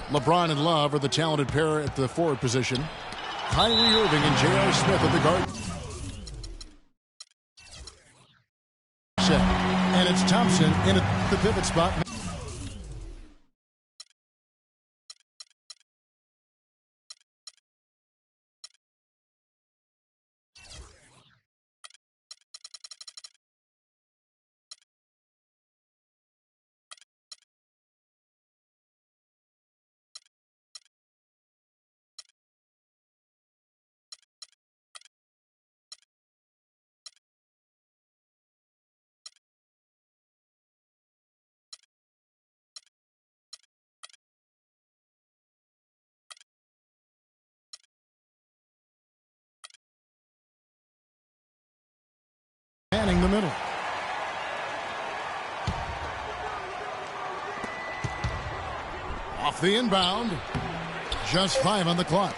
LeBron and Love are the talented pair at the forward position. Kyrie Irving and J.R. Smith at the guard. And it's Thompson in at the pivot spot. Manning the middle. Off the inbound. Just 5 on the clock.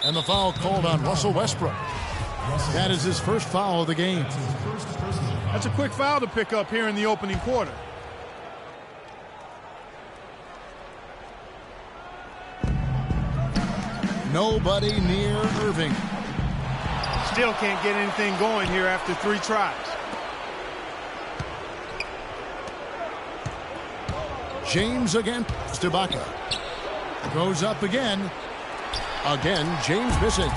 And the foul called on Russell Westbrook. That is his first foul of the game. That's a quick foul to pick up here in the opening quarter. Nobody near Irving. Still can't get anything going here after 3 tries. James against Ibaka. Goes up again. Again, James missing.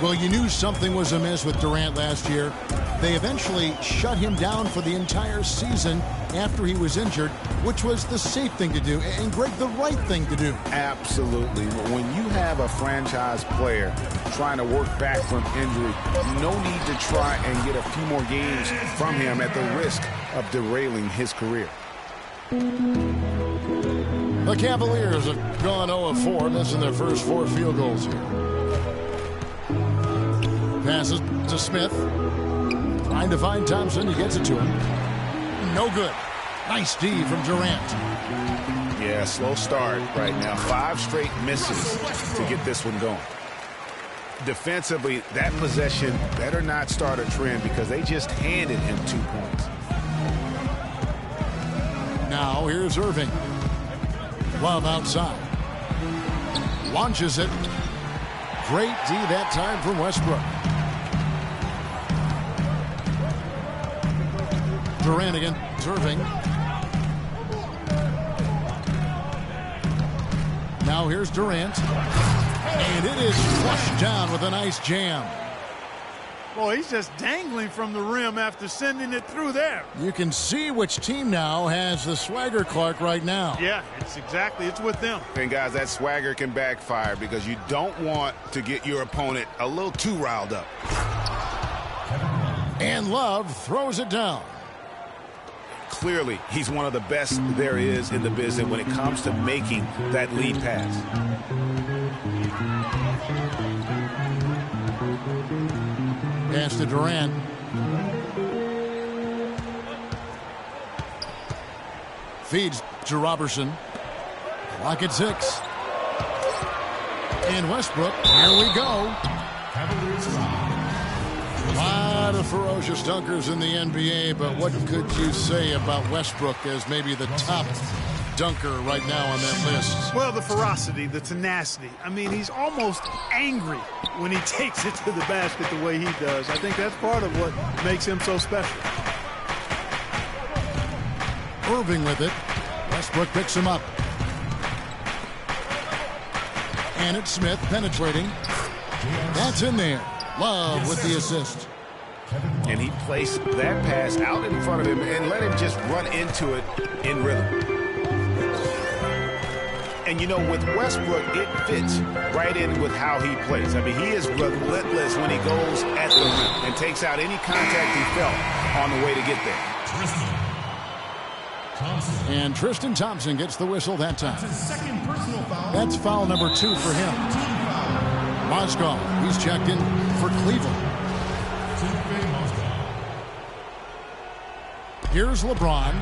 Well, you knew something was amiss with Durant last year. They eventually shut him down for the entire season after he was injured, which was the safe thing to do, and Greg, the right thing to do. Absolutely. When you have a franchise player trying to work back from injury, no need to try and get a few more games from him at the risk of derailing his career. The Cavaliers have gone 0-4, missing their first 4 field goals here. Passes to Smith. Trying to find Thompson. He gets it to him. No good. Nice D from Durant. Yeah, slow start right now. 5 straight misses to get this one going. Defensively, that possession better not start a trend because they just handed him 2 points. Now here's Irving. Love outside. Launches it. Great D that time from Westbrook. Durant against Irving. Now here's Durant. And it is flushed down with a nice jam. Boy, he's just dangling from the rim after sending it through there. You can see which team now has the swagger Clark right now. Yeah, it's with them. And guys, that swagger can backfire because you don't want to get your opponent a little too riled up. And Love throws it down. Clearly, he's one of the best there is in the business when it comes to making that lead pass. Pass to Durant. Feeds to Robertson. Clock at 6. And Westbrook, here we go. A lot of ferocious dunkers in the NBA, but what could you say about Westbrook as maybe the top dunker right now on that list? Well, the ferocity, the tenacity. I mean, he's almost angry when he takes it to the basket the way he does. I think that's part of what makes him so special. Irving with it. Westbrook picks him up. And it's Smith penetrating. That's in there. Love with the assist. And he placed that pass out in front of him and let him just run into it in rhythm. And, you know, with Westbrook, it fits right in with how he plays. I mean, he is relentless when he goes at the rim and takes out any contact he felt on the way to get there. And Tristan Thompson gets the whistle that time. That's foul number 2 for him. Mozgov, he's checked in for Cleveland. Here's LeBron.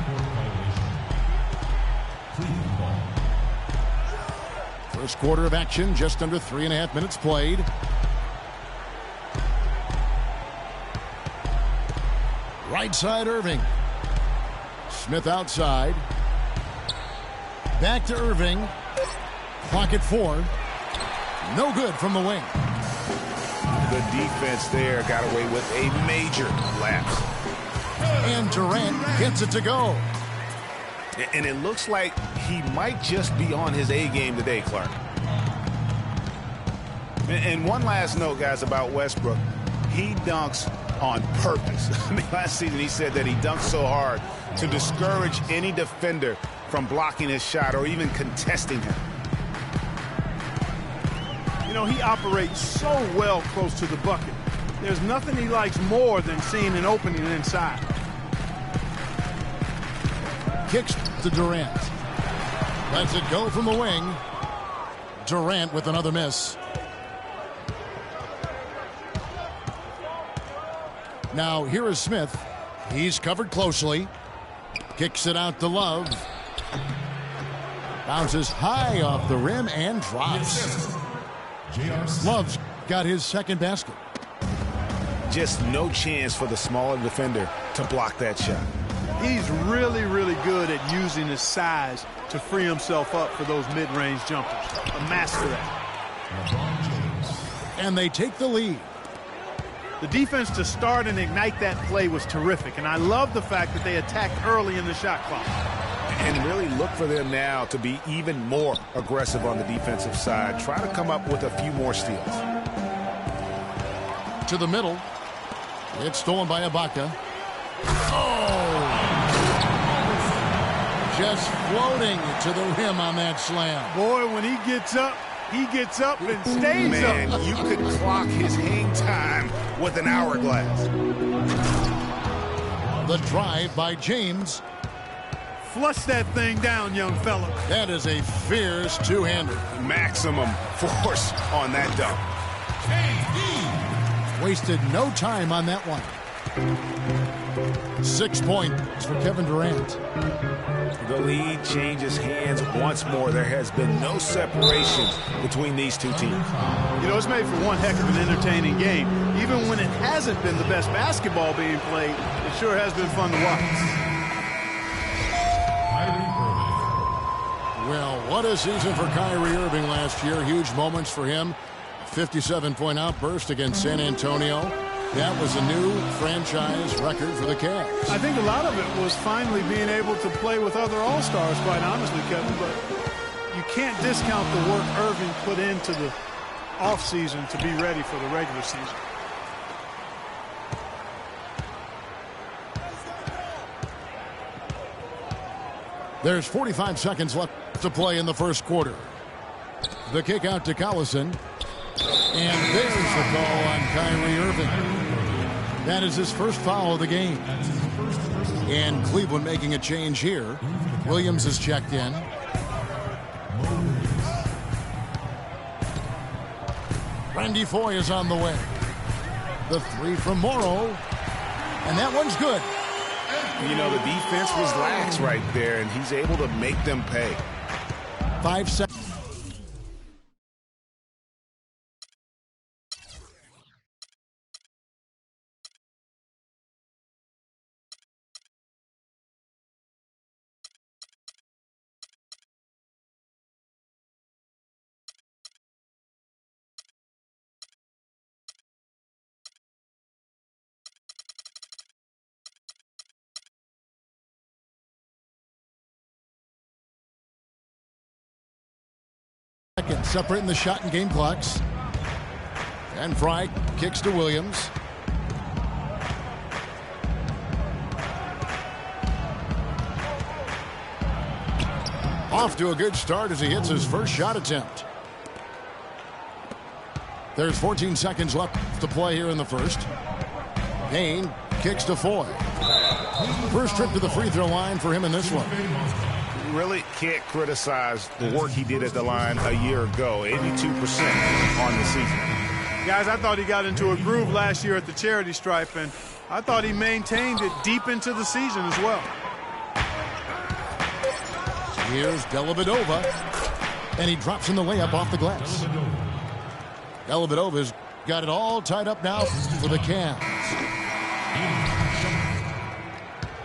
First quarter of action, just under 3.5 minutes played. Right side Irving. Smith outside. Back to Irving. Clock at 4. No good from the wing. The defense there got away with a major lapse. And Durant gets it to go. And it looks like he might just be on his A game today, Clark. And one last note, guys, about Westbrook. He dunks on purpose. I mean, last season he said that he dunked so hard to discourage any defender from blocking his shot or even contesting him. You know, he operates so well close to the bucket. There's nothing he likes more than seeing an opening inside. Kicks to Durant. Lets it go from the wing. Durant with another miss. Now here is Smith. He's covered closely. Kicks it out to Love. Bounces high off the rim and drops. Love's got his second basket. Just no chance for the smaller defender to block that shot. He's really, really good at using his size to free himself up for those mid-range jumpers. A master at it. And they take the lead. The defense to start and ignite that play was terrific, and I love the fact that they attacked early in the shot clock. And really look for them now to be even more aggressive on the defensive side. Try to come up with a few more steals. To the middle. It's stolen by Ibaka. Oh! Just floating to the rim on that slam. Boy, when he gets up and stays Man, up. you could clock his hang time with an hourglass. The drive by James. Flush that thing down, young fella. That is a fierce two-hander. Maximum force on that dunk. Wasted no time on that one. 6 points for Kevin Durant. The lead changes hands once more. There has been no separation between these two teams. You know, it's made for one heck of an entertaining game. Even when it hasn't been the best basketball being played, it sure has been fun to watch. Well, what a season for Kyrie Irving last year. Huge moments for him. 57-point outburst against San Antonio. That was a new franchise record for the Cavs. I think a lot of it was finally being able to play with other All-Stars, quite honestly, Kevin. But you can't discount the work Irving put into the offseason to be ready for the regular season. There's 45 seconds left to play in the first quarter. The kick out to Collison. And there's the call on Kyrie Irving. That is his first foul of the game. And Cleveland making a change here. Williams is checked in. Randy Foye is on the way. The three from Morrow. And that one's good. You know, the defense was lax right there, and he's able to make them pay. 5 seconds. Separating the shot and game clocks. And Fry kicks to Williams. Off to a good start as he hits his first shot attempt. There's 14 seconds left to play here in the first. Payne kicks to Foye. First trip to the free throw line for him in this one. Really can't criticize the work he did at the line a year ago. 82% on the season. Guys, I thought he got into a groove last year at the charity stripe, and I thought he maintained it deep into the season as well. Here's Dellavedova, and he drops in the layup off the glass. Dellavedova's got it all tied up now for the Cavs.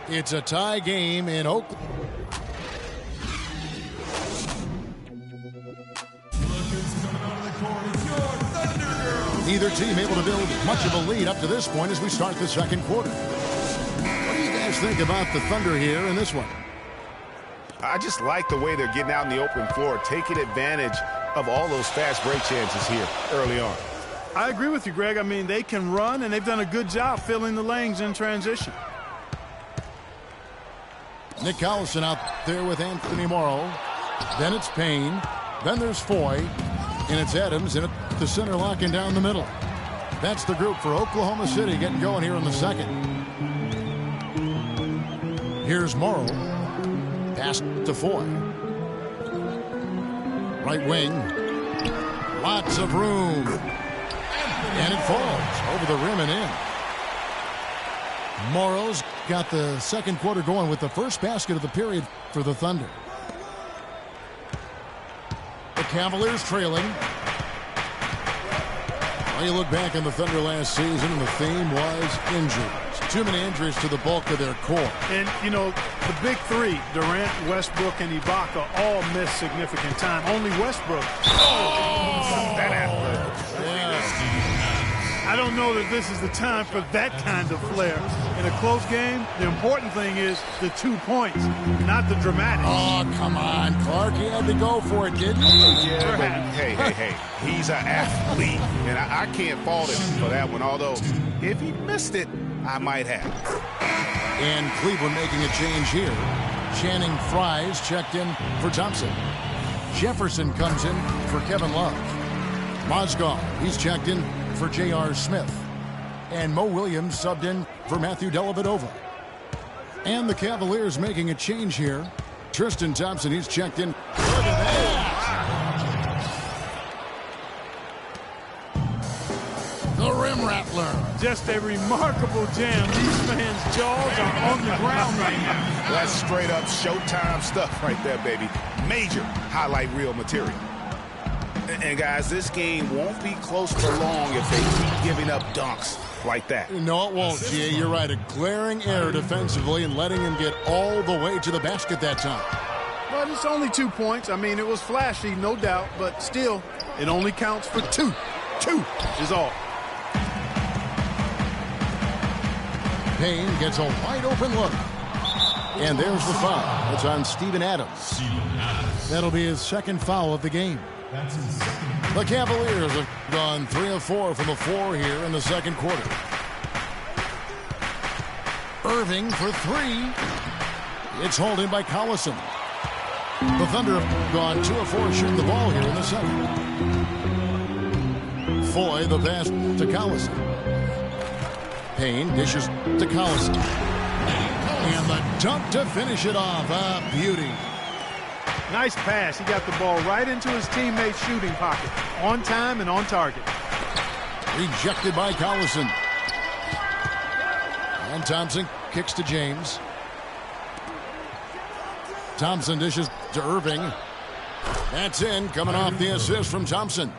It's a tie game in Oakland. Neither team able to build much of a lead up to this point as we start the second quarter. What do you guys think about the Thunder here in this one? I just like the way they're getting out in the open floor, taking advantage of all those fast break chances here early on. I agree with you, Greg. I mean, they can run, and they've done a good job filling the lanes in transition. Nick Collison out there with Anthony Morrow. Then it's Payne. Then there's Foy. And it's Adams in at the center, locking down the middle. That's the group for Oklahoma City getting going here in the second. Here's Morrow. Pass to Foy. Right wing. Lots of room. And it falls over the rim and in. Morrow's got the second quarter going with the first basket of the period for the Thunder. The Cavaliers trailing. Well, you look back on the Thunder last season, and the theme was injuries. Too many injuries to the bulk of their core. And, you know, the big three, Durant, Westbrook, and Ibaka, all missed significant time. Only Westbrook. That happened. I don't know that this is the time for that kind of flair. In a close game, the important thing is the 2 points, not the dramatics. Oh, come on, Clark. He had to go for it, didn't he? Yeah, but hey. He's an athlete, and I can't fault him for that one. Although, if he missed it, I might have. And Cleveland making a change here. Channing Frye's checked in for Thompson. Jefferson comes in for Kevin Love. Mozgov, he's checked in for J.R. Smith. And Mo Williams subbed in for Matthew Dellavedova. And the Cavaliers making a change here. Tristan Thompson, he's checked in. Look at that! The rim rattler. Just a remarkable jam. These fans' jaws are on the ground right now. That's straight up Showtime stuff right there, baby. Major highlight reel material. And guys, this game won't be close for long if they keep giving up dunks like that. No, it won't, G.A. You're right. A glaring error defensively and letting him get all the way to the basket that time. But it's only 2 points. I mean, it was flashy, no doubt, but still, it only counts for 2. 2 is all. Payne gets a wide open look. And there's the foul. It's on Steven Adams. That'll be his second foul of the game. The Cavaliers have gone 3 of 4 from the floor here in the second quarter. Irving for 3. It's hauled in by Collison. The Thunder have gone 2 of 4 shooting the ball here in the second. Foy, the pass to Collison. Payne dishes to Collison. And the dunk to finish it off. A beauty. Nice pass. He got the ball right into his teammate's shooting pocket. On time and on target. Rejected by Collison. And Thompson kicks to James. Thompson dishes to Irving. That's in, coming off the assist from Thompson.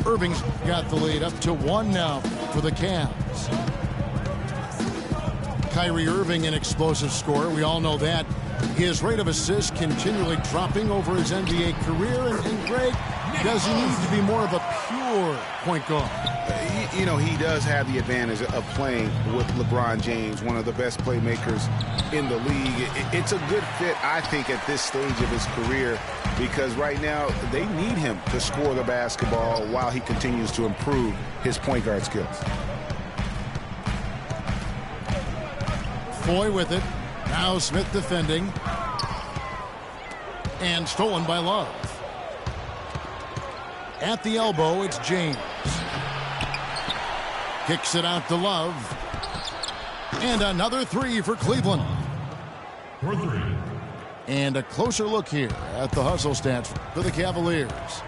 Irving's got the lead up to 1 now for the Cavs. Kyrie Irving, an explosive scorer. We all know that. His rate of assists continually dropping over his NBA career. And Greg, does he need to be more of a pure point guard? You know, he does have the advantage of playing with LeBron James, one of the best playmakers in the league. It's a good fit, I think, at this stage of his career, because right now they need him to score the basketball while he continues to improve his point guard skills. Foy with it. Now Smith defending. And stolen by Love. At the elbow, it's James. Kicks it out to Love. And another 3 for Cleveland. For 3. And a closer look here at the hustle stats for the Cavaliers.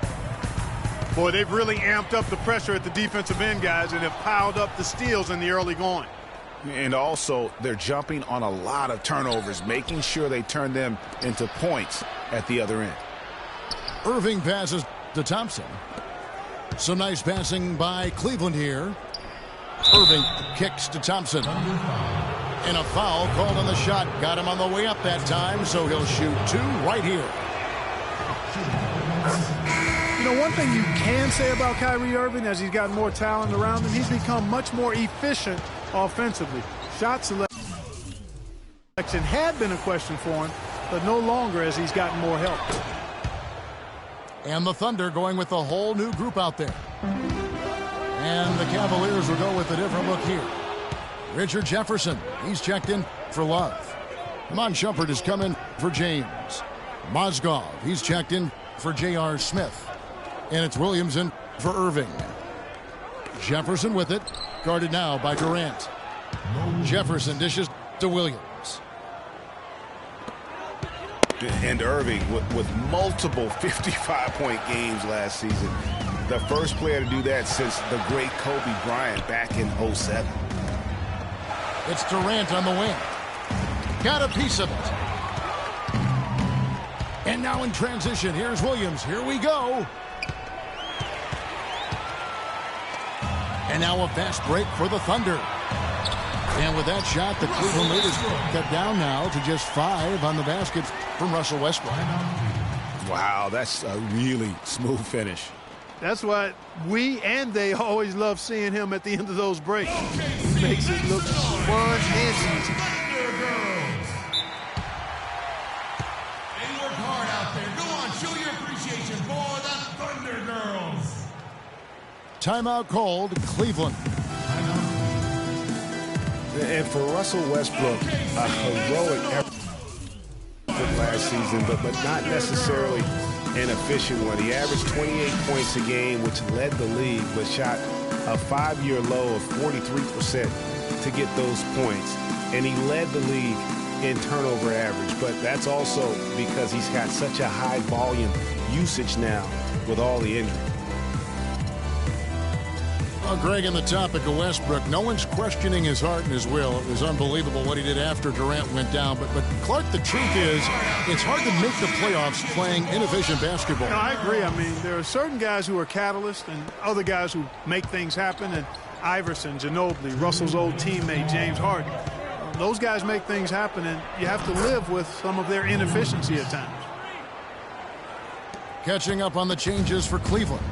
Boy, they've really amped up the pressure at the defensive end, guys, and have piled up the steals in the early going. And also, they're jumping on a lot of turnovers, making sure they turn them into points at the other end. Irving passes to Thompson. Some nice passing by Cleveland here. Irving kicks to Thompson. And a foul called on the shot. Got him on the way up that time, so he'll shoot 2 right here. You know, one thing you can say about Kyrie Irving as he's gotten more talent around him, he's become much more efficient offensively. Shot selection had been a question for him, but no longer as he's gotten more help. And the Thunder going with a whole new group out there. And the Cavaliers will go with a different look here. Richard Jefferson, he's checked in for Love. Iman Shumpert is coming for James. Mozgov, he's checked in for J.R. Smith. And it's Williamson for Irving. Jefferson with it, guarded now by Durant. Jefferson dishes to Williams. And Irving with multiple 55-point games last season. The first player to do that since the great Kobe Bryant back in '07. It's Durant on the wing. Got a piece of it. And now in transition, here's Williams. Here we go. And now a fast break for the Thunder. And with that shot, the Cleveland lead is cut down now to just 5 on the basket from Russell Westbrook. Wow, that's a really smooth finish. That's why we and they always love seeing him at the end of those breaks. He makes it look fun and easy. They work hard out there. Go on, show your appreciation for the Thunder Girls. Timeout called, Cleveland. And for Russell Westbrook, a heroic effort last season, but not necessarily an efficient one. He averaged 28 points a game, which led the league, but shot a 5-year low of 43% to get those points. And he led the league in turnover average, but that's also because he's got such a high volume usage now with all the injuries. Well, Greg, on the topic of Westbrook, no one's questioning his heart and his will. It was unbelievable what he did after Durant went down. But Clark, the truth is, it's hard to make the playoffs playing inefficient basketball. No, I agree. I mean, there are certain guys who are catalysts and other guys who make things happen. And Iverson, Ginobili, Russell's old teammate, James Harden. Those guys make things happen, and you have to live with some of their inefficiency at times. Catching up on the changes for Cleveland.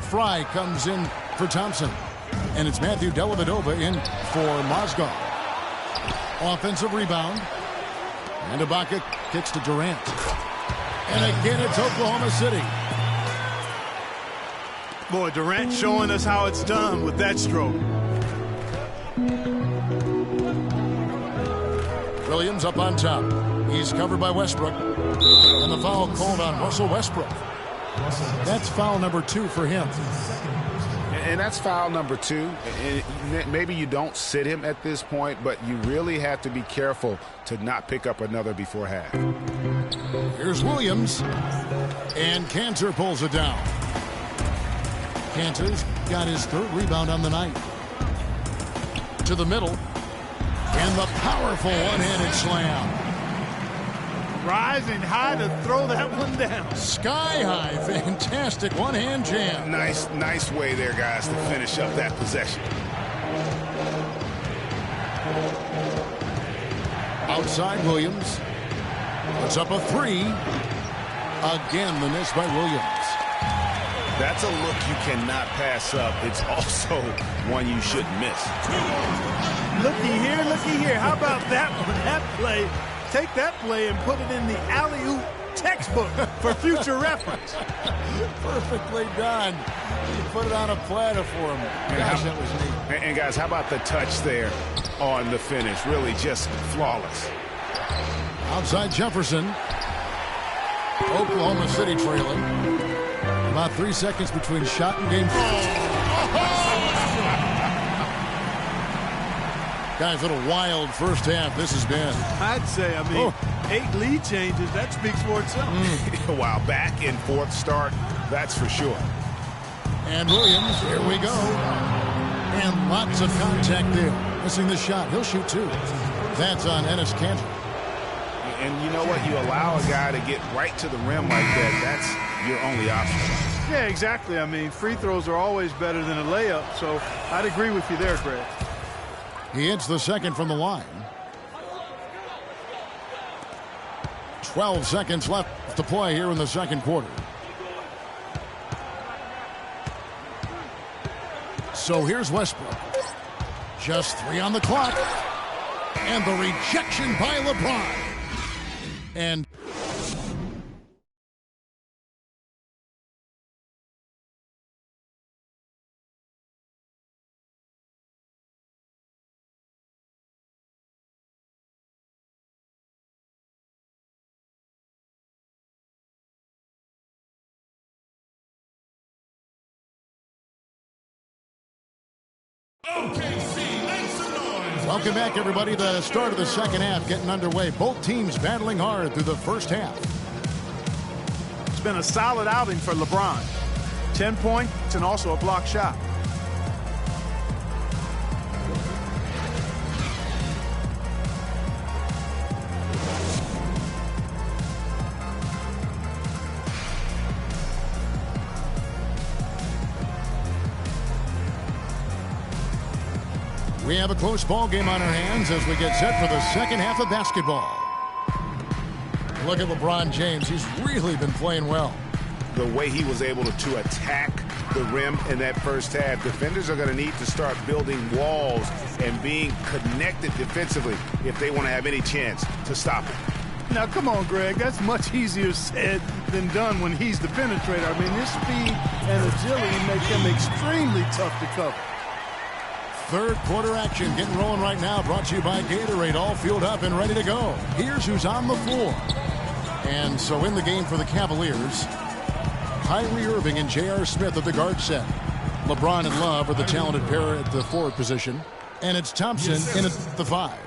Fry comes in for Thompson. And it's Matthew Dellavedova in for Mozgov. Offensive rebound. And Ibaka kicks to Durant. And again, it's Oklahoma City. Boy, Durant showing us how it's done with that stroke. Williams up on top. He's covered by Westbrook. And the foul called on Russell Westbrook. That's foul number 2 for him. And that's foul number 2. And maybe you don't sit him at this point, but you really have to be careful to not pick up another before half. Here's Williams. And Cantor pulls it down. Cantor's got his 3rd rebound on the night. To the middle. And the powerful one-handed slam. Rising high to throw that one down. Sky high. Fantastic one-hand jam. Nice way there, guys, to finish up that possession. Outside Williams. Puts up a 3. Again, the miss by Williams. That's a look you cannot pass up. It's also one you shouldn't miss. Looky here. How about that one? That play. Take that play and put it in the alley-oop textbook for future reference. Perfectly done. You put it on a platter for him. Gosh, that was neat. And guys, how about the touch there on the finish? Really just flawless. Outside Jefferson. Oklahoma City trailing. About 3 seconds between shot and game. Guys, what a wild first half this has been. I'd say, 8 lead changes, that speaks for itself. Wow, back and forth start, that's for sure. And Williams, here we go. And lots of contact there. Missing the shot. He'll shoot 2. That's on Enes Kanter. And you know what? You allow a guy to get right to the rim like that, that's your only option. Yeah, exactly. I mean, free throws are always better than a layup, so I'd agree with you there, Greg. He hits the second from the line. 12 seconds left to play here in the second quarter. So here's Westbrook. Just 3 on the clock. And the rejection by LeBron. And OKC, make some noise. welcome back, everybody. The start of the second half getting underway. Both teams battling hard through the first half. It's been a solid outing for LeBron. 10 points and also a block shot. We have a close ball game on our hands as we get set for the second half of basketball. Look at LeBron James. He's really been playing well. The way he was able to attack the rim in that first half, defenders are going to need to start building walls and being connected defensively if they want to have any chance to stop him. Now, come on, Greg. That's much easier said than done when he's the penetrator. I mean, his speed and agility make him extremely tough to cover. Third quarter action getting rolling right now, brought to you by Gatorade, all fueled up and ready to go. Here's who's on the floor. And so in the game for the Cavaliers, Kyrie Irving and J.R. Smith at the guard set. LeBron and Love are the talented pair at the forward position. And it's Thompson in at the 5.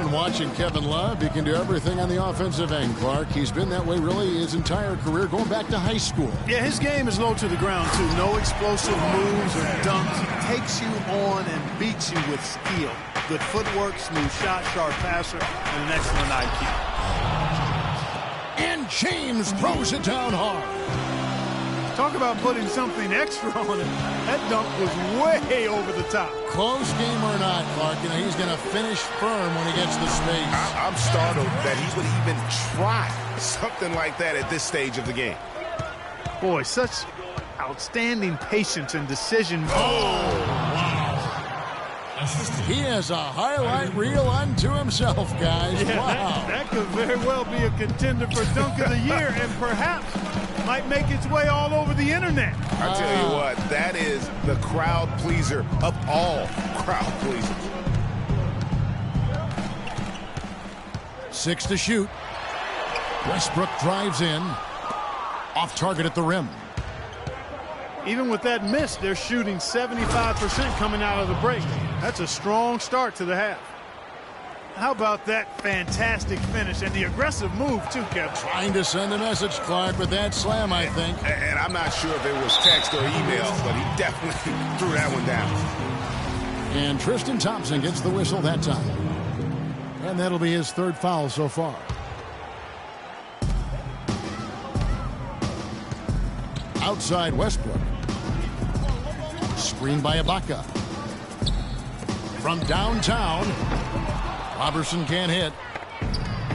And watching Kevin Love, he can do everything on the offensive end, Clark. He's been that way really his entire career, going back to high school. Yeah, his game is low to the ground, too. No explosive moves or dunks. He takes you on and beats you with skill. Good footwork, smooth shot, sharp passer, and an excellent IQ. And James throws it down hard. Talk about putting something extra on it. That dunk was way over the top. Close game or not, Clark, he's going to finish firm when he gets the space. I'm startled that he would even try something like that at this stage of the game. Boy, such outstanding patience and decision. He has a highlight reel unto himself, guys. Yeah, wow. that could very well be a contender for Dunk of the Year and perhaps might make its way all over the internet. I tell you what, that is the crowd pleaser of all crowd pleasers. 6 to shoot. Westbrook drives in. Off target at the rim. Even with that miss, they're shooting 75% coming out of the break. That's a strong start to the half. How about that fantastic finish and the aggressive move, too, Kevin? Trying to send a message, Clark, with that slam, I think. And I'm not sure if it was text or email, but he definitely threw that one down. And Tristan Thompson gets the whistle that time. And that'll be his third foul so far. Outside Westbrook. Screened by Ibaka. From downtown, Robertson can't hit.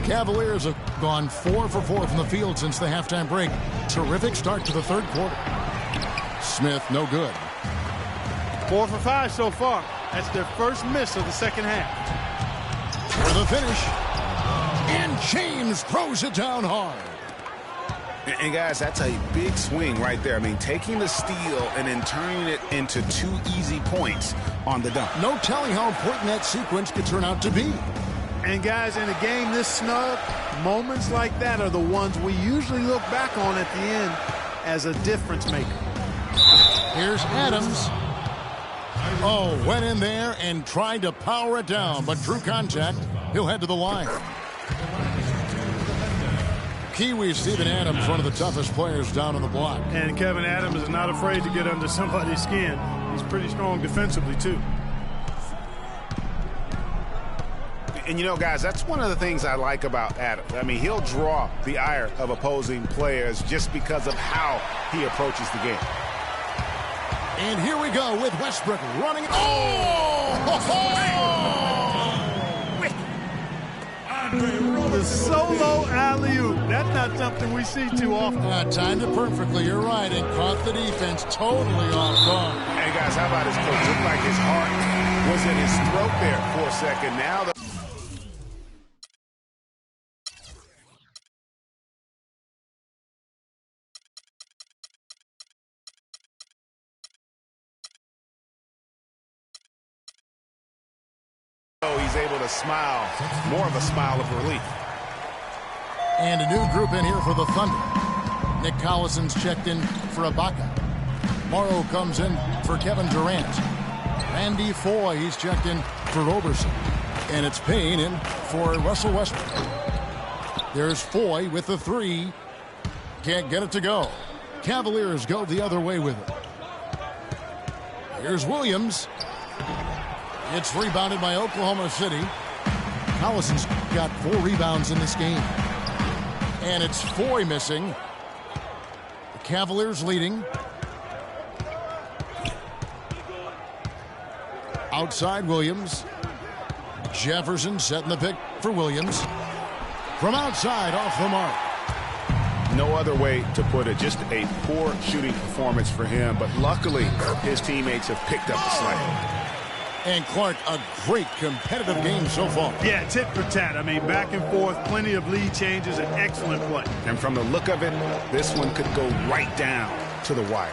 Cavaliers have gone 4 for 4 from the field since the halftime break. Terrific start to the third quarter. Smith, no good. 4 for 5 so far. That's their first miss of the second half. For the finish. And James throws it down hard. And guys, that's a big swing right there. I mean, taking the steal and then turning it into 2 easy points on the dunk. No telling how important that sequence could turn out to be. And guys, in a game this snug, moments like that are the ones we usually look back on at the end as a difference maker. Here's Adams. Oh, went in there and tried to power it down, but drew contact. He'll head to the line. Kiwi Steven Adams, one of the toughest players down on the block. And Kevin Adams is not afraid to get under somebody's skin. He's pretty strong defensively, too. And, you know, guys, that's one of the things I like about Adams. I mean, he'll draw the ire of opposing players just because of how he approaches the game. And here we go with Westbrook running. Andre The solo alley-oop. That's not something we see too often. Timed it perfectly, you're right, and caught the defense totally off guard. Hey, guys, how about his coach? Looked like his heart was in his throat there for a second. Now the he's able to smile, more of a smile of relief. And a new group in here for the Thunder. Nick Collison's checked in for Ibaka. Morrow comes in for Kevin Durant. Randy Foye, he's checked in for Roberson. And it's Payne in for Russell Westbrook. There's Foye with the three. Can't get it to go. Cavaliers go the other way with it. Here's Williams. It's rebounded by Oklahoma City. Collison's got 4 rebounds in this game. And it's Foye missing. The Cavaliers leading. Outside Williams. Jefferson setting the pick for Williams. From outside, off the mark. No other way to put it. Just a poor shooting performance for him. But luckily, his teammates have picked up the slack. And Clark, a great competitive game so far. Yeah, tit for tat. I mean, back and forth, plenty of lead changes, and excellent play. And from the look of it, this one could go right down to the wire.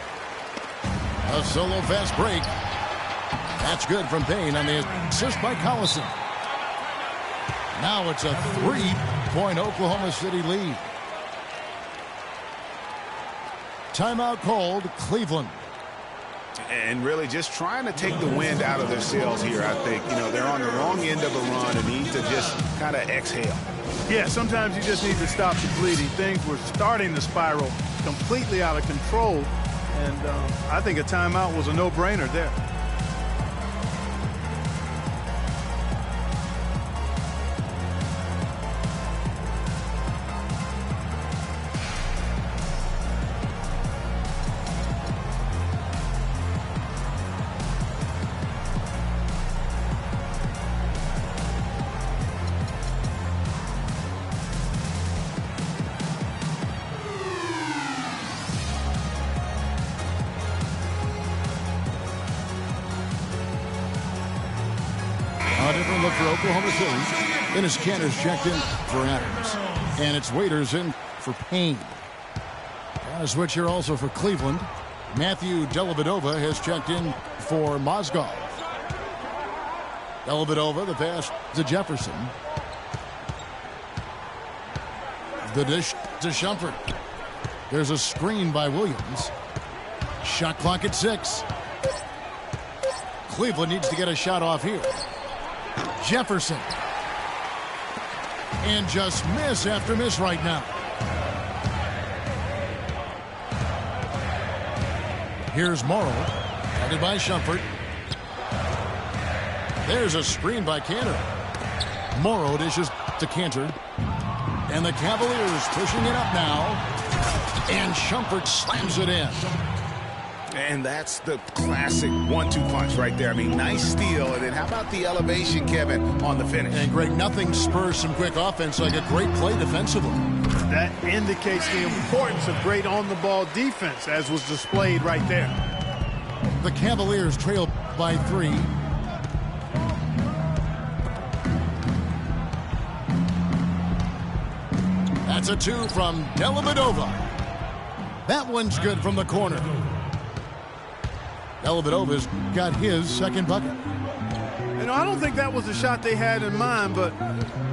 A solo fast break. That's good from Payne on the assist by Collison. Now it's a 3-point Oklahoma City lead. Timeout called, Cleveland. And really just trying to take the wind out of their sails here, I think. You know, they're on the wrong end of a run and need to just kind of exhale. Yeah, sometimes you just need to stop the bleeding. Things were starting to spiral completely out of control. And I think a timeout was a no-brainer there. A different look for Oklahoma City. Dennis Kanter's checked in for Adams. And it's Waiters in for Payne. And a switch here also for Cleveland. Matthew Dellavedova has checked in for Mozgov. Dellavedova, the pass to Jefferson. The dish to Shumpert. There's a screen by Williams. Shot clock at 6. Cleveland needs to get a shot off here. Jefferson. And just miss after miss right now. Here's Morrow. Headed by Shumpert. There's a screen by Kanter. Morrow dishes to Kanter. And the Cavaliers pushing it up now. And Shumpert slams it in. And that's the classic 1-2 punch right there. I mean, nice steal. And then how about the elevation, Kevin, on the finish? And Greg, nothing spurs some quick offense like a great play defensively. That indicates the importance of great on-the-ball defense, as was displayed right there. The Cavaliers trail by 3. That's a 2 from Dellavedova. That one's good from the corner. Dellavedova's got his second bucket. You know, I don't think that was the shot they had in mind, but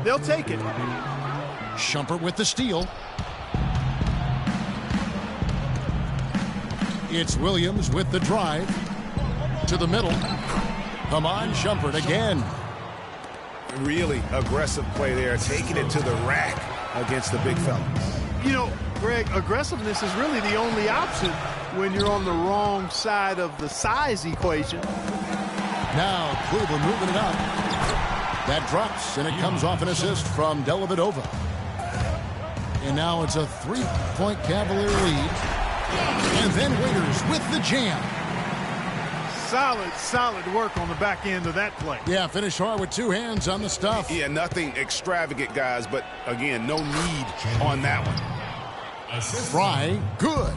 they'll take it. Shumpert with the steal. It's Williams with the drive to the middle. Come on, Shumpert again. Really aggressive play there, taking it to the rack against the big fella. You know, Greg, aggressiveness is really the only option when you're on the wrong side of the size equation. Now Cleveland moving it up. That drops, and it comes off an assist from Dellavedova. And now it's a 3-point Cavalier lead. And then Waiters with the jam. Solid work on the back end of that play. Yeah, finish hard with two hands on the stuff. Yeah, nothing extravagant, guys, but again, no need on that one. Fry, good.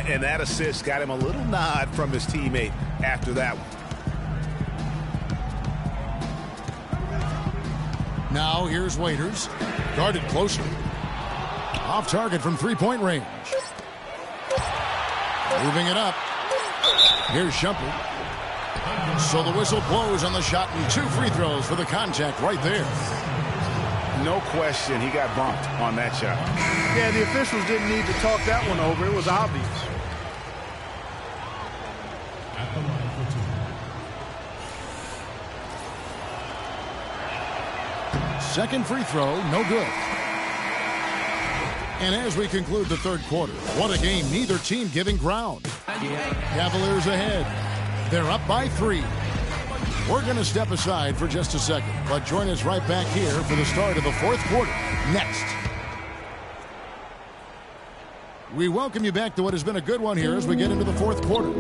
And that assist got him a little nod from his teammate after that one. Now here's Waiters. Guarded closely. Off target from three-point range. Moving it up. Here's Shumpert. So the whistle blows on the shot and 2 free throws for the contact right there. No question, he got bumped on that shot. Yeah, the officials didn't need to talk that one over. It was obvious. At the line for 2. Second free throw, no good. And as we conclude the third quarter, what a game, neither team giving ground. Cavaliers ahead. They're up by 3. We're going to step aside for just a second, but join us right back here for the start of the fourth quarter next. We welcome you back to what has been a good one here as we get into the fourth quarter.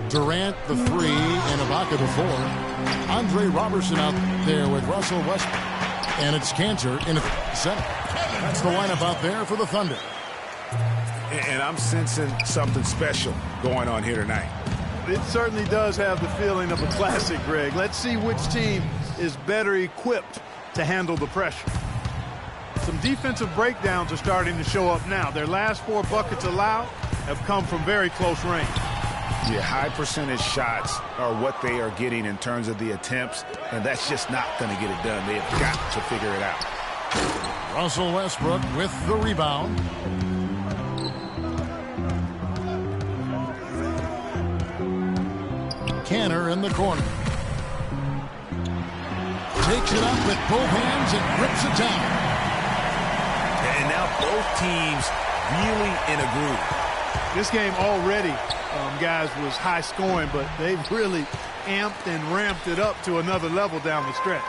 Durant the 3 and Ibaka the 4. Andre Robertson out there with Russell Westbrook. And it's Cantor in the center. That's the lineup out there for the Thunder. And I'm sensing something special going on here tonight. It certainly does have the feeling of a classic, Greg. Let's see which team is better equipped to handle the pressure. Some defensive breakdowns are starting to show up now. Their last 4 buckets allowed have come from very close range. Yeah, high percentage shots are what they are getting in terms of the attempts, and that's just not going to get it done. They have got to figure it out. Russell Westbrook with the rebound. Cantor in the corner. Takes it up with both hands and grips it down. And now both teams really in a groove. This game already, guys, was high scoring, but they've really amped and ramped it up to another level down the stretch.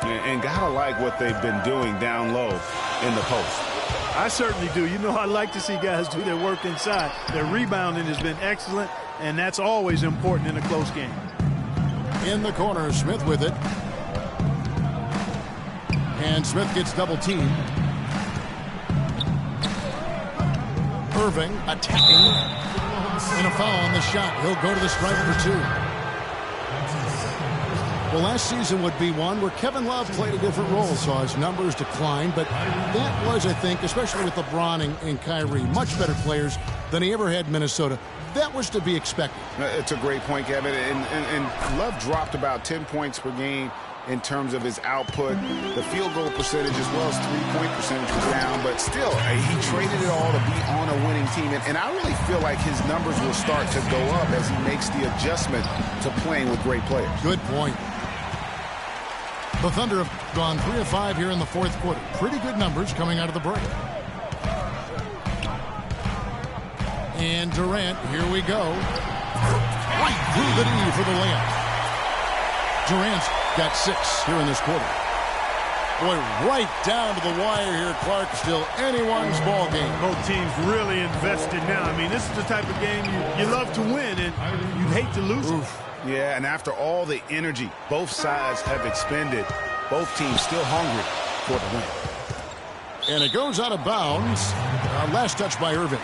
And gotta like what they've been doing down low in the post. I certainly do. You know, I like to see guys do their work inside. Their rebounding has been excellent, and that's always important in a close game. In the corner, Smith with it. And Smith gets double-teamed. Irving attacking. And a foul on the shot. He'll go to the stripe for 2. Well, last season would be one where Kevin Love played a different role, so his numbers declined. But that was, I think, especially with LeBron and Kyrie, much better players than he ever had in Minnesota. That was to be expected. It's a great point, Kevin. And Love dropped about 10 points per game in terms of his output. The field goal percentage as well as three-point percentage was down. But still, he traded it all to be on a winning team. And I really feel like his numbers will start to go up as he makes the adjustment to playing with great players. Good point. The Thunder have gone 3 of 5 here in the fourth quarter. Pretty good numbers coming out of the break. And Durant, here we go. Right through the knee for the layup. Durant's got 6 here in this quarter. Boy, right down to the wire here, Clark. Still anyone's ball game. Both teams really invested now. I mean, this is the type of game you love to win, and you'd hate to lose it. Yeah, and after all the energy both sides have expended, both teams still hungry for the win. And it goes out of bounds. Last touch by Irving.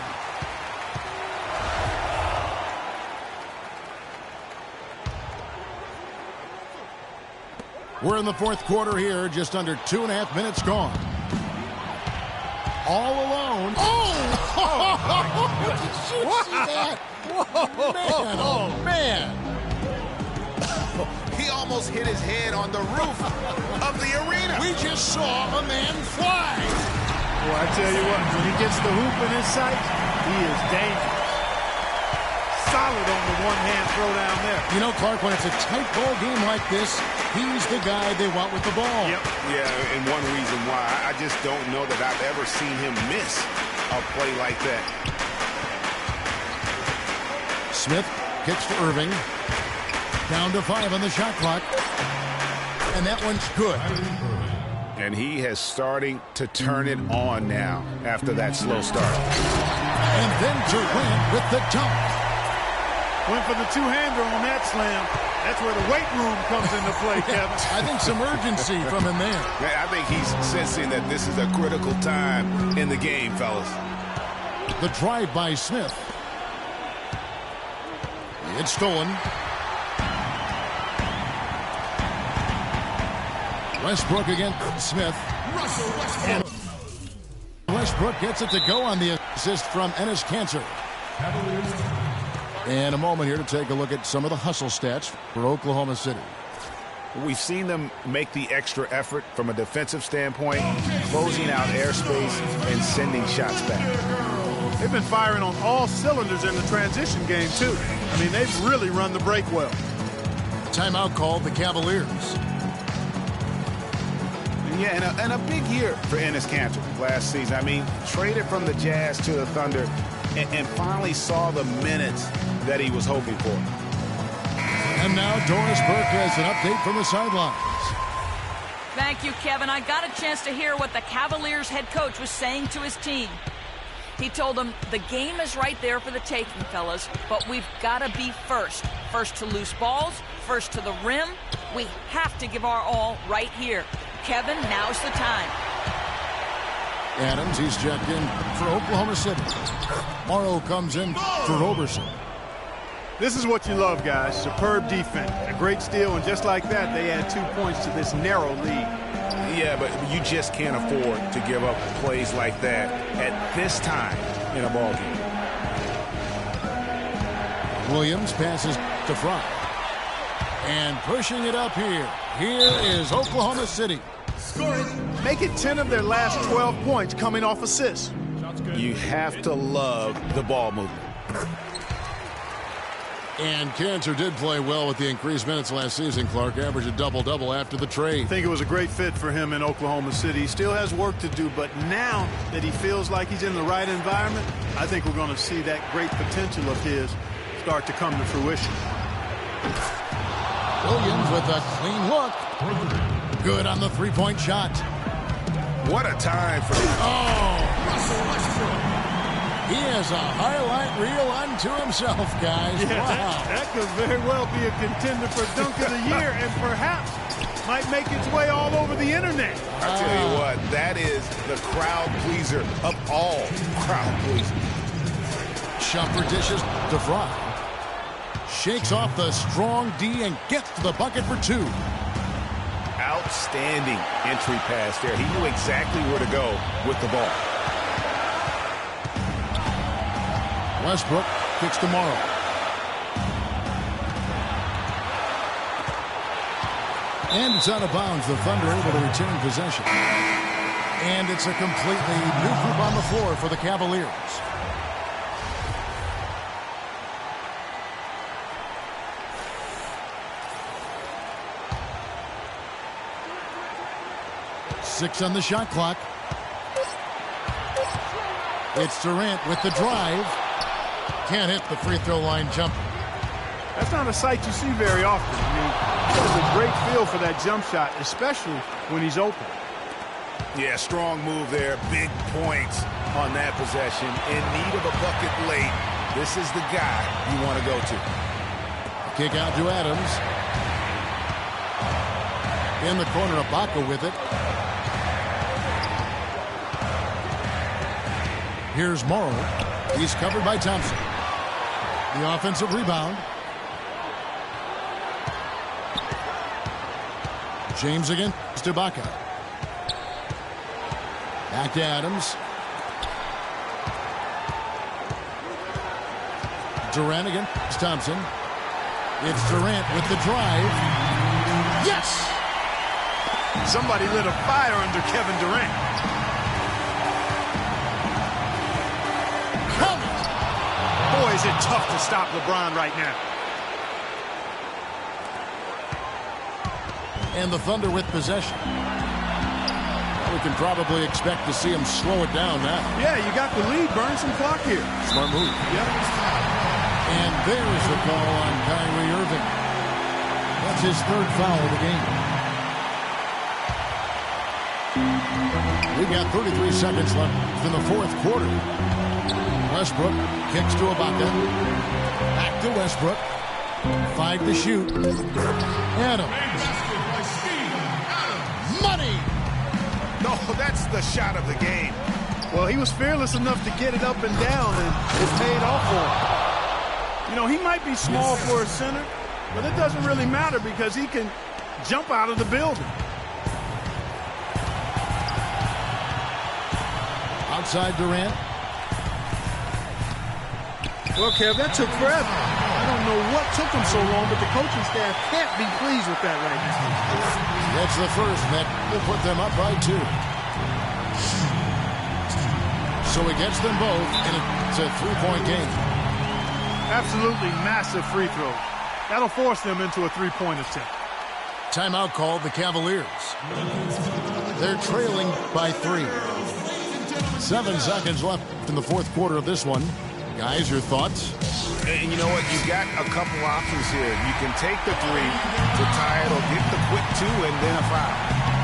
We're in the fourth quarter here, just under 2.5 minutes gone. All alone. Oh! Did you see that? Whoa! Man, oh man! He almost hit his head on the roof of the arena. We just saw a man fly. Well, I tell you what, when he gets the hoop in his sight, he is dangerous. Solid on the one-hand throw down there. You know, Clark, when it's a tight ball game like this, he's the guy they want with the ball. Yep. Yeah, and one reason why, I just don't know that I've ever seen him miss a play like that. Smith kicks to Irving. Down to 5 on the shot clock. And that one's good. And he has starting to turn it on now after that slow start. And then Durant with the dunk. Went for the two-hander on that slam. That's where the weight room comes into play, Kevin. I think some urgency from him there. I think he's sensing that this is a critical time in the game, fellas. The drive by Smith. It's stolen. Westbrook against Smith. And Westbrook gets it to go on the assist from Enes Kanter. And a moment here to take a look at some of the hustle stats for Oklahoma City. We've seen them make the extra effort from a defensive standpoint, closing out airspace and sending shots back. They've been firing on all cylinders in the transition game, too. I mean, they've really run the break well. Timeout called the Cavaliers. Yeah, and a big year for Enes Kanter last season. I mean, traded from the Jazz to the Thunder and finally saw the minutes that he was hoping for. And now Doris Burke has an update from the sidelines. Thank you, Kevin. I got a chance to hear what the Cavaliers head coach was saying to his team. He told them, the game is right there for the taking, fellas, but we've got to be first. First to loose balls, first to the rim. We have to give our all right here. Kevin, now's the time. Adams, he's checked in for Oklahoma City. Morrow comes in for Roberson. This is what you love, guys. Superb defense. A great steal, and just like that, they add 2 points to this narrow lead. Yeah, but you just can't afford to give up plays like that at this time in a ball game. Williams passes to Fry. And pushing it up here. Here is Oklahoma City. Make it 10 of their last 12 points coming off assists. You have to love the ball movement. And Kanter did play well with the increased minutes last season. Clark averaged a double-double after the trade. I think it was a great fit for him in Oklahoma City. He still has work to do, but now that he feels like he's in the right environment, I think we're going to see that great potential of his start to come to fruition. Williams with a clean look. Good on the three-point shot. What a time for... He has a highlight reel unto himself, guys. Yeah, wow. that could very well be a contender for Dunk of the Year and perhaps might make its way all over the internet. I tell you what, that is the crowd pleaser of all crowd pleasers. Shumpert dishes to Fry. Shakes off the strong D and gets to the bucket for two. Outstanding entry pass there. He knew exactly where to go with the ball. Westbrook kicks to Morrow. And it's out of bounds. The Thunder able to retain possession. And it's a completely new group on the floor for the Cavaliers. Six on the shot clock. It's Durant with the drive. Can't hit the free throw line jumper. That's not a sight you see very often. I mean, there's a great feel for that jump shot, especially when he's open. Yeah, strong move there. Big points on that possession. In need of a bucket late. This is the guy you want to go to. Kick out to Adams. In the corner, Ibaka with it. Here's Morrow. He's covered by Thompson. The offensive rebound. James again to Ibaka. Back to Adams. Durant again. It's Thompson. It's Durant with the drive. Yes! Somebody lit a fire under Kevin Durant. Boy, is it tough to stop LeBron right now. And the Thunder with possession. We can probably expect to see him slow it down now. Yeah, you got the lead. Burn some clock here. Smart move. Yep. And there's the call on Kyrie Irving. That's his third foul of the game. We've got 33 seconds left in the fourth quarter. Westbrook kicks to Ibaka. Back to Westbrook. 5 to shoot. Adams. Money! No, that's the shot of the game. Well, he was fearless enough to get it up and down, and it's paid off for him. You know, he might be small for a center, but it doesn't really matter because he can jump out of the building. Outside Durant. Well, Kev, that took forever. I don't know what took him so long, but the coaching staff can't be pleased with that right now. That's the first, and that will put them up by 2. So he gets them both, and it's a 3-point game. Absolutely massive free throw. That'll force them into a 3-point attempt. Timeout called the Cavaliers. They're trailing by 3. 7 seconds left in the fourth quarter of this one. Guys, your thoughts? And you know what? You've got a couple options here. You can take the 3 to tie it or get the quick 2 and then a foul.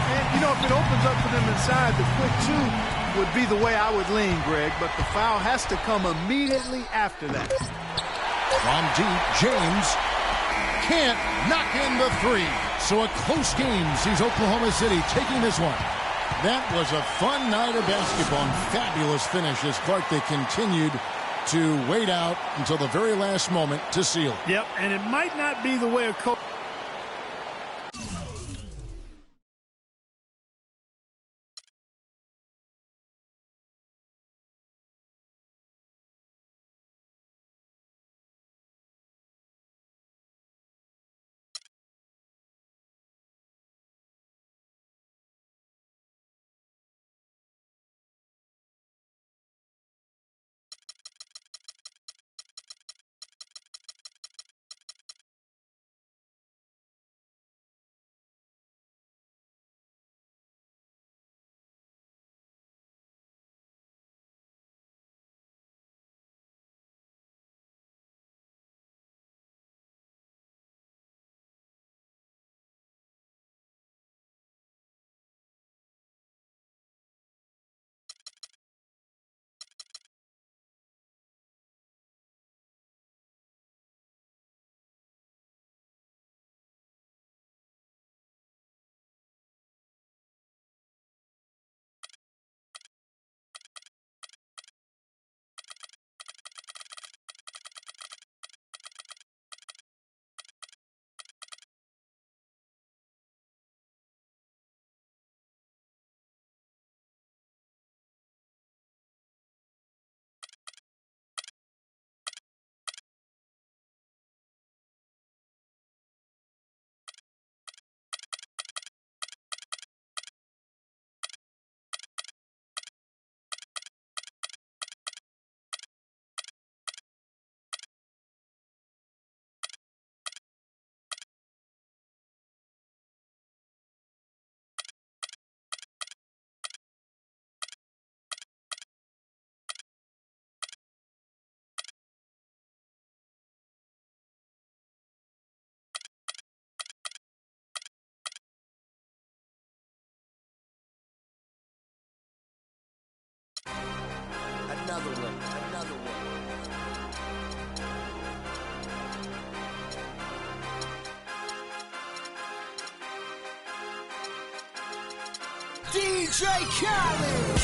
And, you know, if it opens up for them inside, the quick 2 would be the way I would lean, Greg, but the foul has to come immediately after that. From deep, James can't knock in the 3. So a close game sees Oklahoma City taking this one. That was a fun night of basketball and fabulous finish as Clark, they continued to wait out until the very last moment to seal it. Yep, and it might not be the way a coach. Another one. DJ Khaled.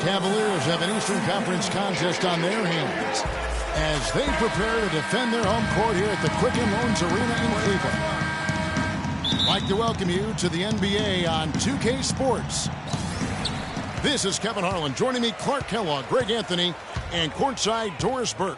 Cavaliers have an Eastern Conference contest on their hands as they prepare to defend their home court here at the Quicken Loans Arena in Cleveland. I'd like to welcome you to the NBA on 2K Sports. This is Kevin Harlan. Joining me, Clark Kellogg, Greg Anthony, and courtside, Doris Burke.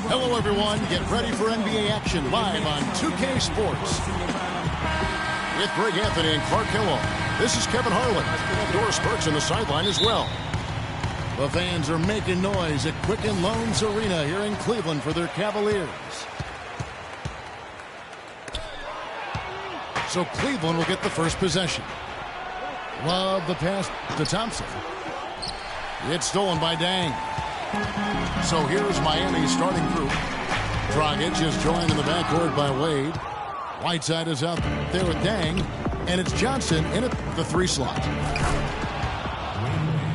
Hello, everyone. Get ready for NBA action live on 2K Sports. With Greg Anthony and Clark Kellogg, this is Kevin Harlan. Doris Burke's on the sideline as well. The fans are making noise at Quicken Loans Arena here in Cleveland for their Cavaliers. So Cleveland will get the first possession. Love the pass to Thompson. It's stolen by Dang. So here's Miami's starting group. Dragic is joined in the backcourt by Wade. Whiteside is out there with Dang. And it's Johnson in at the 3 slot.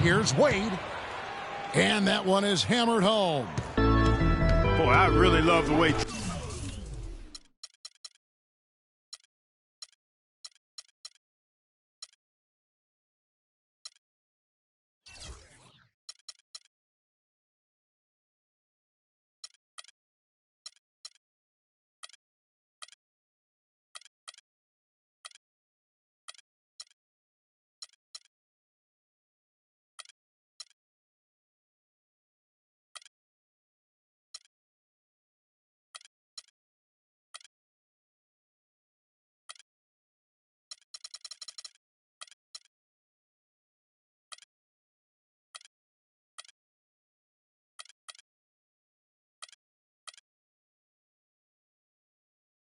Here's Wade. And that one is hammered home. Boy, I really love the way...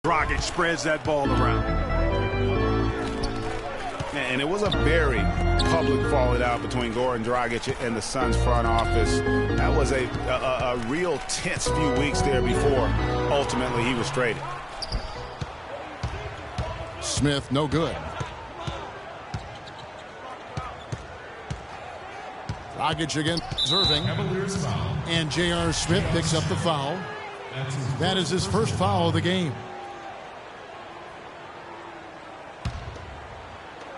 Dragic spreads that ball around. And it was a very public falling out between Goran Dragic and the Suns front office. That was a real tense few weeks there before ultimately he was traded. Smith, no good. Dragic against Irving. And J.R. Smith picks up the foul. That is his first foul of the game.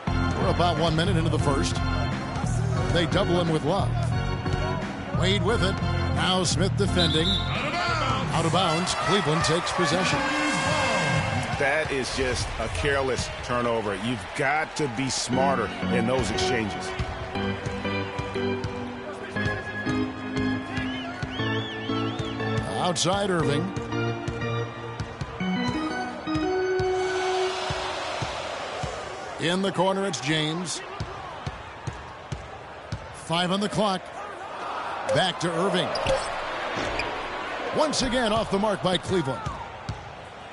We're about 1 minute into the first. They double him with Love. Wade with it. Now Smith defending. Out of bounds. Cleveland takes possession. That is just a careless turnover. You've got to be smarter in those exchanges. Outside Irving. In the corner, it's James. 5 on the clock. Back to Irving. Once again off the mark by Cleveland.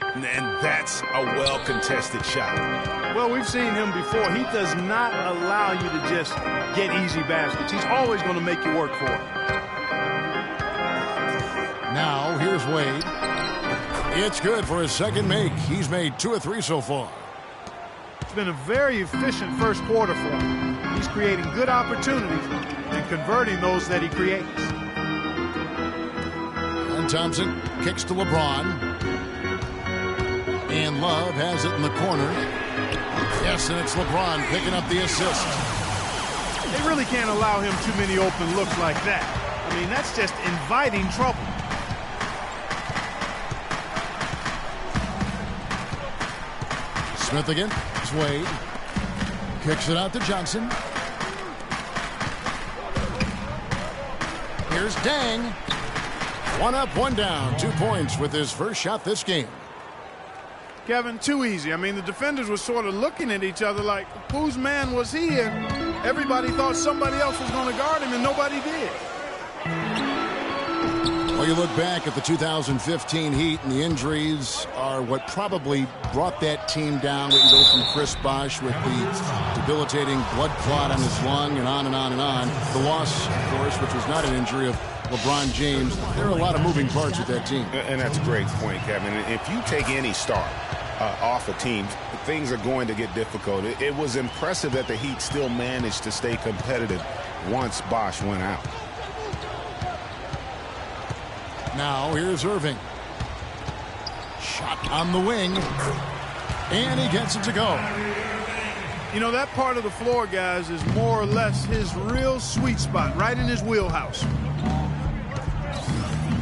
And that's a well-contested shot. Well, we've seen him before. He does not allow you to just get easy baskets. He's always going to make you work for it. Now, here's Wade. It's good for his second make. He's made 2 of 3 so far. It's been a very efficient first quarter for him. He's creating good opportunities and converting those that he creates. And Thompson kicks to LeBron. And Love has it in the corner. Yes, and it's LeBron picking up the assist. They really can't allow him too many open looks like that. I mean, that's just inviting trouble. Smith again. It's Wade. Kicks it out to Johnson. Here's Dang. One up, one down. 2 points with his first shot this game. Kevin, too easy. I mean, the defenders were sort of looking at each other like, whose man was he? And everybody thought somebody else was going to guard him, and nobody did. Well, you look back at the 2015 Heat, and the injuries are what probably brought that team down. You go from Chris Bosh with the debilitating blood clot on his lung and on and on and on. The loss, of course, which was not an injury, of LeBron James. There are a lot of moving parts with that team. And that's a great point, Kevin. If you take any star off a team, things are going to get difficult. It was impressive that the Heat still managed to stay competitive once Bosh went out. Now here's Irving. Shot on the wing. And he gets it to go. You know, that part of the floor, guys, is more or less his real sweet spot, right in his wheelhouse.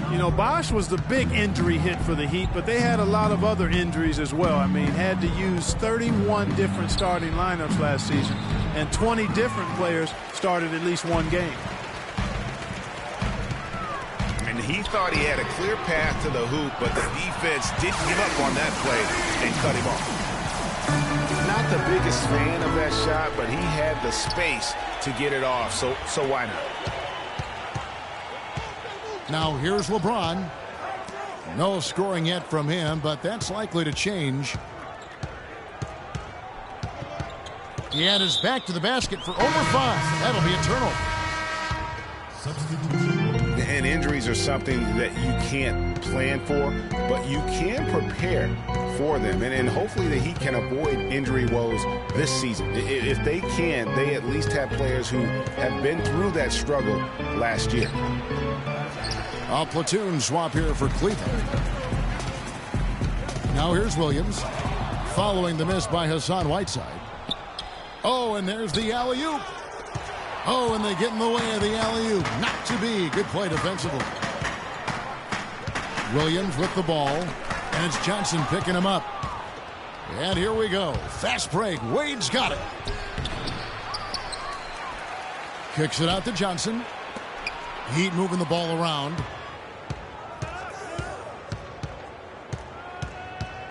You know, Bosh was the big injury hit for the Heat, but they had a lot of other injuries as well. I mean, had to use 31 different starting lineups last season, and 20 different players started at least one game. And he thought he had a clear path to the hoop, but the defense didn't give up on that play and cut him off. Not the biggest fan of that shot, but he had the space to get it off, so why not? Now here's LeBron. No scoring yet from him, but that's likely to change. He had his back to the basket for over 5. That'll be a turnover. And injuries are something that you can't plan for, but you can prepare for them. And hopefully the Heat can avoid injury woes this season. If they can, they at least have players who have been through that struggle last year. A platoon swap here for Cleveland. Now here's Williams. Following the miss by Hassan Whiteside. Oh, and there's the alley-oop. Oh, and they get in the way of the alley-oop. Not to be. Good play defensively. Williams with the ball. And it's Johnson picking him up. And here we go. Fast break. Wade's got it. Kicks it out to Johnson. Heat moving the ball around.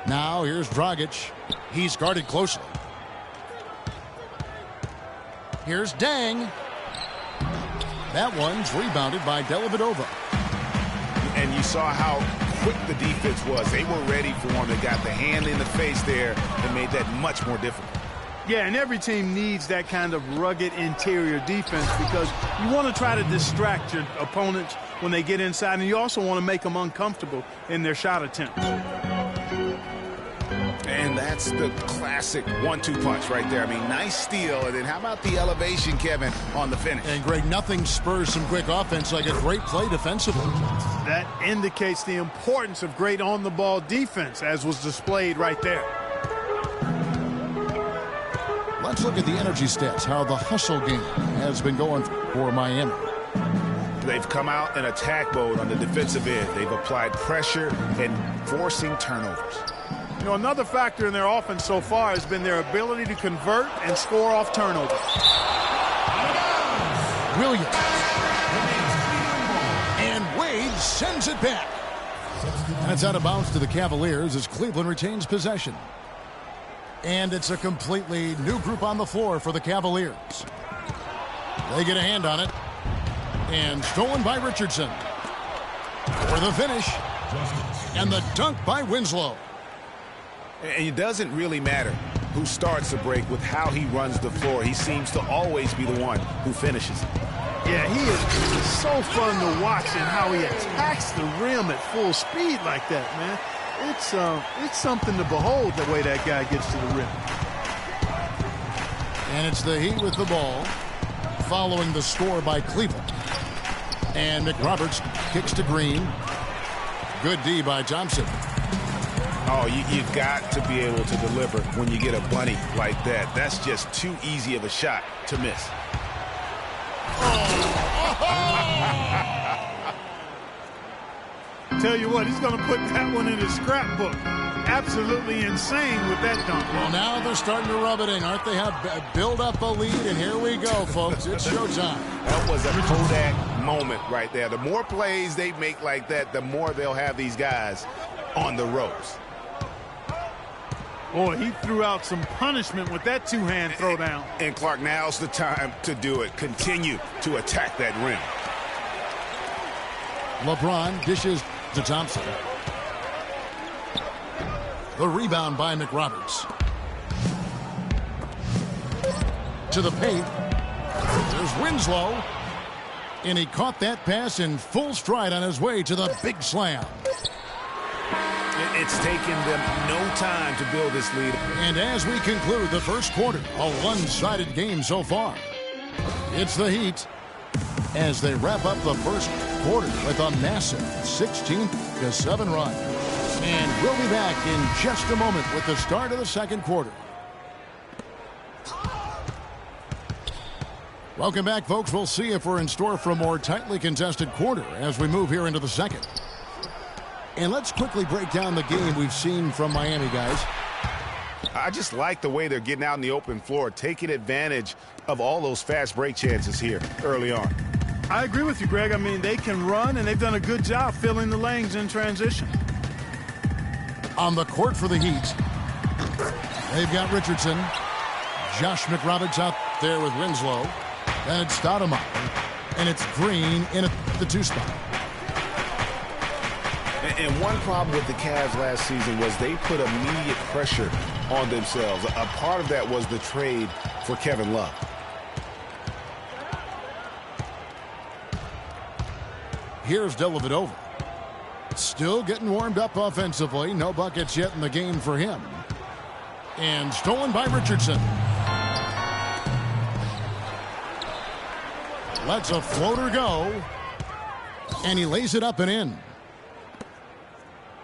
Now here's Dragic. He's guarded closely. Here's Dang. That one's rebounded by Dellavedova. And you saw how quick the defense was. They were ready for him. They got the hand in the face there and made that much more difficult. Yeah, and every team needs that kind of rugged interior defense because you want to try to distract your opponents when they get inside, and you also want to make them uncomfortable in their shot attempts. And that's the classic 1-2 punch right there. I mean, nice steal, and then how about the elevation, Kevin, on the finish? And, Greg, nothing spurs some quick offense like a great play defensively. That indicates the importance of great on-the-ball defense, as was displayed right there. Let's look at the energy stats, how the hustle game has been going for Miami. They've come out in attack mode on the defensive end. They've applied pressure and forcing turnovers. You know, another factor in their offense so far has been their ability to convert and score off turnovers. Williams. And Wade sends it back. And it's out of bounds to the Cavaliers as Cleveland retains possession. And it's a completely new group on the floor for the Cavaliers. They get a hand on it. And stolen by Richardson. For the finish. And the dunk by Winslow. And it doesn't really matter who starts the break with how he runs the floor. He seems to always be the one who finishes it. Yeah, he is so fun to watch in how he attacks the rim at full speed like that, man. It's something to behold the way that guy gets to the rim. And it's the Heat with the ball, following the score by Cleveland. And McRoberts kicks to Green. Good D by Thompson. Oh, you've got to be able to deliver when you get a bunny like that. That's just too easy of a shot to miss. Tell you what, he's going to put that one in his scrapbook. Absolutely insane with that dunk. Well, now they're starting to rub it in, aren't they? Have build up a lead, and here we go, folks. It's showtime. That was a Kodak moment right there. The more plays they make like that, the more they'll have these guys on the ropes. Boy, he threw out some punishment with that two-hand throwdown. And Clark, now's the time to do it. Continue to attack that rim. LeBron dishes to Thompson. The rebound by McRoberts. To the paint. There's Winslow. And he caught that pass in full stride on his way to the big slam. It's taken them no time to build this lead. And as we conclude the first quarter, a one-sided game so far. It's the Heat as they wrap up the first quarter with a massive 16-7 run. And we'll be back in just a moment with the start of the second quarter. Welcome back, folks. We'll see if we're in store for a more tightly contested quarter as we move here into the second. And let's quickly break down the game we've seen from Miami, guys. I just like the way they're getting out in the open floor, taking advantage of all those fast break chances here early on. I agree with you, Greg. I mean, they can run, and they've done a good job filling the lanes in transition. On the court for the Heat, they've got Richardson. Josh McRoberts out there with Winslow. Then it's Stoudemire. And it's Green in at the two spot. And one problem with the Cavs last season was they put immediate pressure on themselves. A part of that was the trade for Kevin Love. Here's Dellavedova. Still getting warmed up offensively. No buckets yet in the game for him. And stolen by Richardson. Lets a floater go. And he lays it up and in.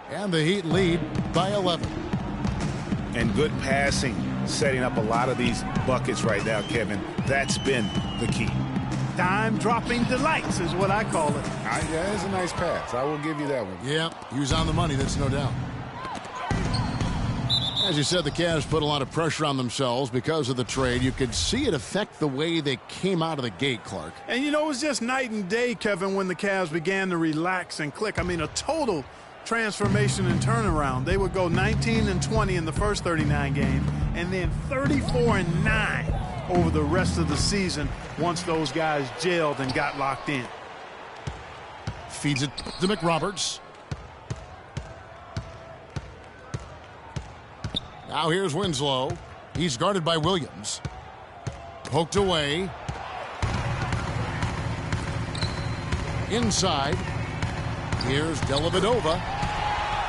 And the Heat lead by 11. And good passing, setting up a lot of these buckets right now, Kevin. That's been the key. Dime-dropping delights is what I call it. That is a nice pass. I will give you that one. Yeah, he was on the money, that's no doubt. As you said, the Cavs put a lot of pressure on themselves because of the trade. You could see it affect the way they came out of the gate, Clark. And, you know, it was just night and day, Kevin, when the Cavs began to relax and click. I mean, a total transformation and turnaround. They would go 19-20 in the first 39 games and then 34-9 over the rest of the season once those guys gelled and got locked in. Feeds it to McRoberts. Now here's Winslow. He's guarded by Williams. Poked away. Inside. Here's Dellavedova.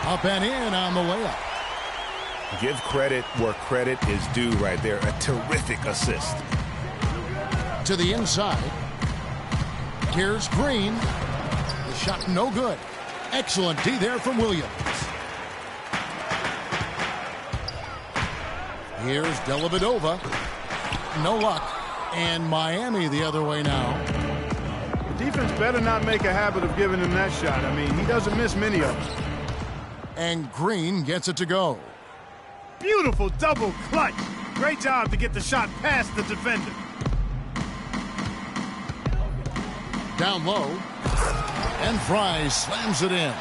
Up and in on the layup. Give credit where credit is due right there. A terrific assist. To the inside. Here's Green. The shot no good. Excellent D there from Williams. Here's Dellavedova. No luck. And Miami the other way now. The defense better not make a habit of giving him that shot. I mean, he doesn't miss many of them. And Green gets it to go. Beautiful double clutch. Great job to get the shot past the defender. Down low. And Fry slams it in.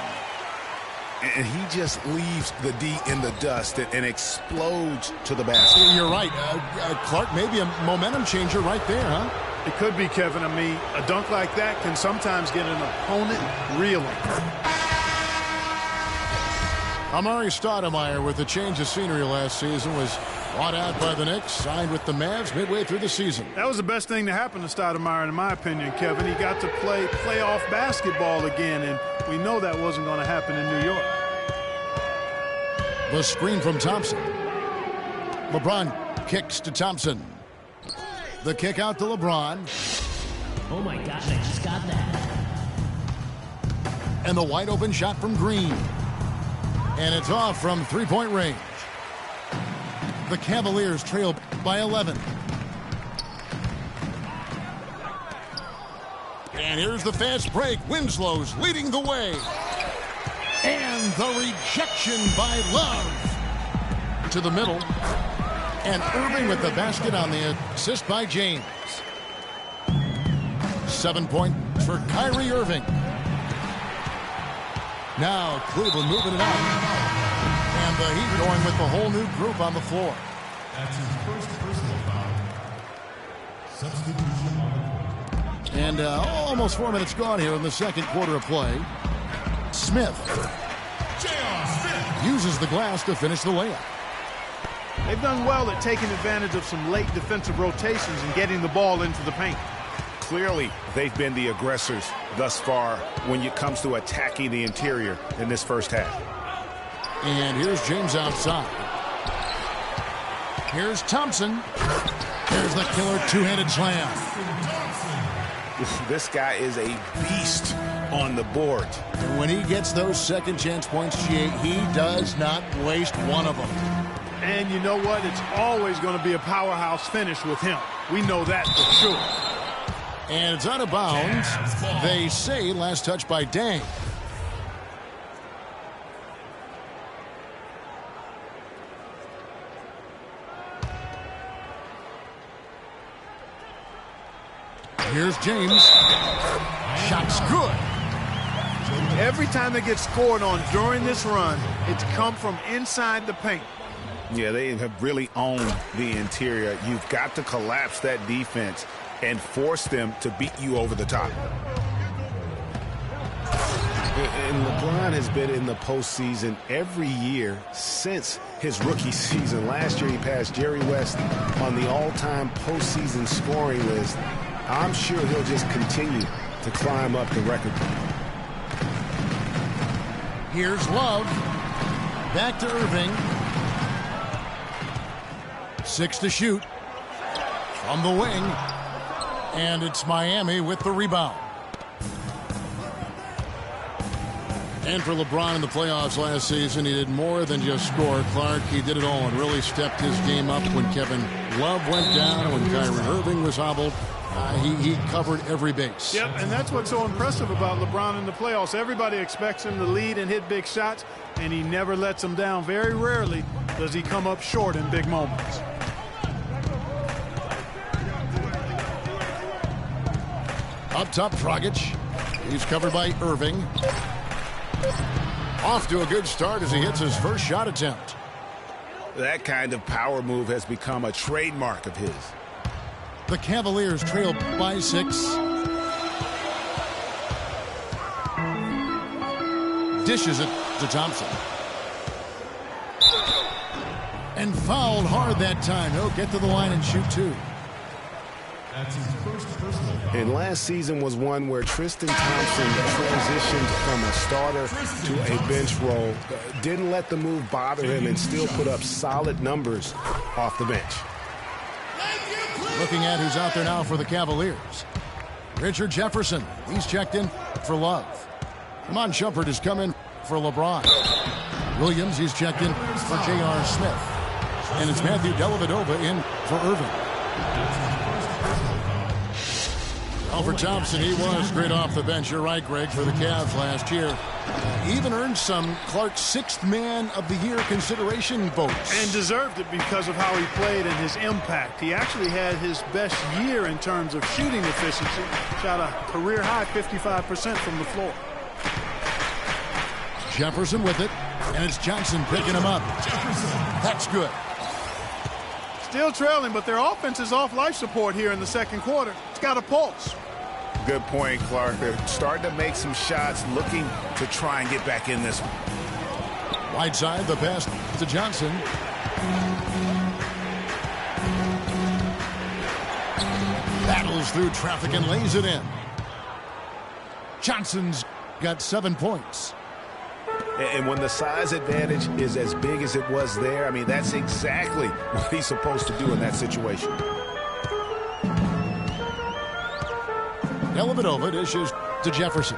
And he just leaves the D in the dust and explodes to the basket. You're right. Clark, maybe a momentum changer right there, huh? It could be, Kevin. I mean, a dunk like that can sometimes get an opponent reeling. Amari Stoudemire, with the change of scenery last season, was bought out by the Knicks, signed with the Mavs midway through the season. That was the best thing to happen to Stoudemire, in my opinion, Kevin. He got to play playoff basketball again, and we know that wasn't going to happen in New York. The screen from Thompson. LeBron kicks to Thompson. The kick out to LeBron. Oh my gosh, I just got that. And the wide open shot from Green. And it's off from three-point range. The Cavaliers trail by 11. And here's the fast break. Winslow's leading the way. And the rejection by Love. To the middle. And Irving with the basket on the assist by James. 7 points for Kyrie Irving. Now Cleveland moving it out. And the Heat going with the whole new group on the floor. That's his first personal foul. Substitution on the court. And almost 4 minutes gone here in the second quarter of play. Smith uses the glass to finish the layup. They've done well at taking advantage of some late defensive rotations and getting the ball into the paint. Clearly, they've been the aggressors thus far when it comes to attacking the interior in this first half. And here's James outside. Here's Thompson. Here's the killer two-handed slam. This guy is a beast on the board. And when he gets those second chance points, he does not waste one of them. And you know what? It's always going to be a powerhouse finish with him. We know that for sure. And it's out of bounds. They say last touch by Dang. Here's James. Shot's good. Every time they get scored on during this run, it's come from inside the paint. Yeah, they have really owned the interior. You've got to collapse that defense and force them to beat you over the top. And LeBron has been in the postseason every year since his rookie season. Last year he passed Jerry West on the all-time postseason scoring list. I'm sure he'll just continue to climb up the record book. Here's Love. Back to Irving. 6 to shoot. From the wing. And it's Miami with the rebound. And for LeBron in the playoffs last season, he did more than just score. Clark, he did it all and really stepped his game up when Kevin Love went down, when Kyrie Irving was hobbled. He covered every base. Yep, and that's what's so impressive about LeBron in the playoffs. Everybody expects him to lead and hit big shots, and he never lets them down. Very rarely does he come up short in big moments. Up top, Dragic. He's covered by Irving. Off to a good start as he hits his first shot attempt. That kind of power move has become a trademark of his. The Cavaliers trail by 6. Dishes it to Thompson. And fouled hard that time. He'll get to the line and shoot 2. That's his first personal foul. And last season was one where Tristan Thompson transitioned from a starter to a bench role. Didn't let the move bother him and still put up solid numbers off the bench. Looking at who's out there now for the Cavaliers. Richard Jefferson. He's checked in for Love. Iman Shumpert has come in for LeBron. Williams, he's checked in for J.R. Smith. And it's Matthew Dellavedova in for Irving. Alfred Thompson, he was great off the bench. You're right, Greg, for the Cavs last year. He even earned some Clark's 6th Man of the Year consideration votes. And deserved it because of how he played and his impact. He actually had his best year in terms of shooting efficiency. Shot a career-high 55% from the floor. Jefferson with it, and it's Johnson picking him up. Jefferson. That's good. Still trailing, but their offense is off life support here in the second quarter. It's got a pulse. Good point, Clark. They're starting to make some shots, looking to try and get back in this one. Right side, the pass to Johnson. Battles through traffic and lays it in. Johnson's got 7 points. And when the size advantage is as big as it was there, I mean, that's exactly what he's supposed to do in that situation. Dellavedova dishes to Jefferson.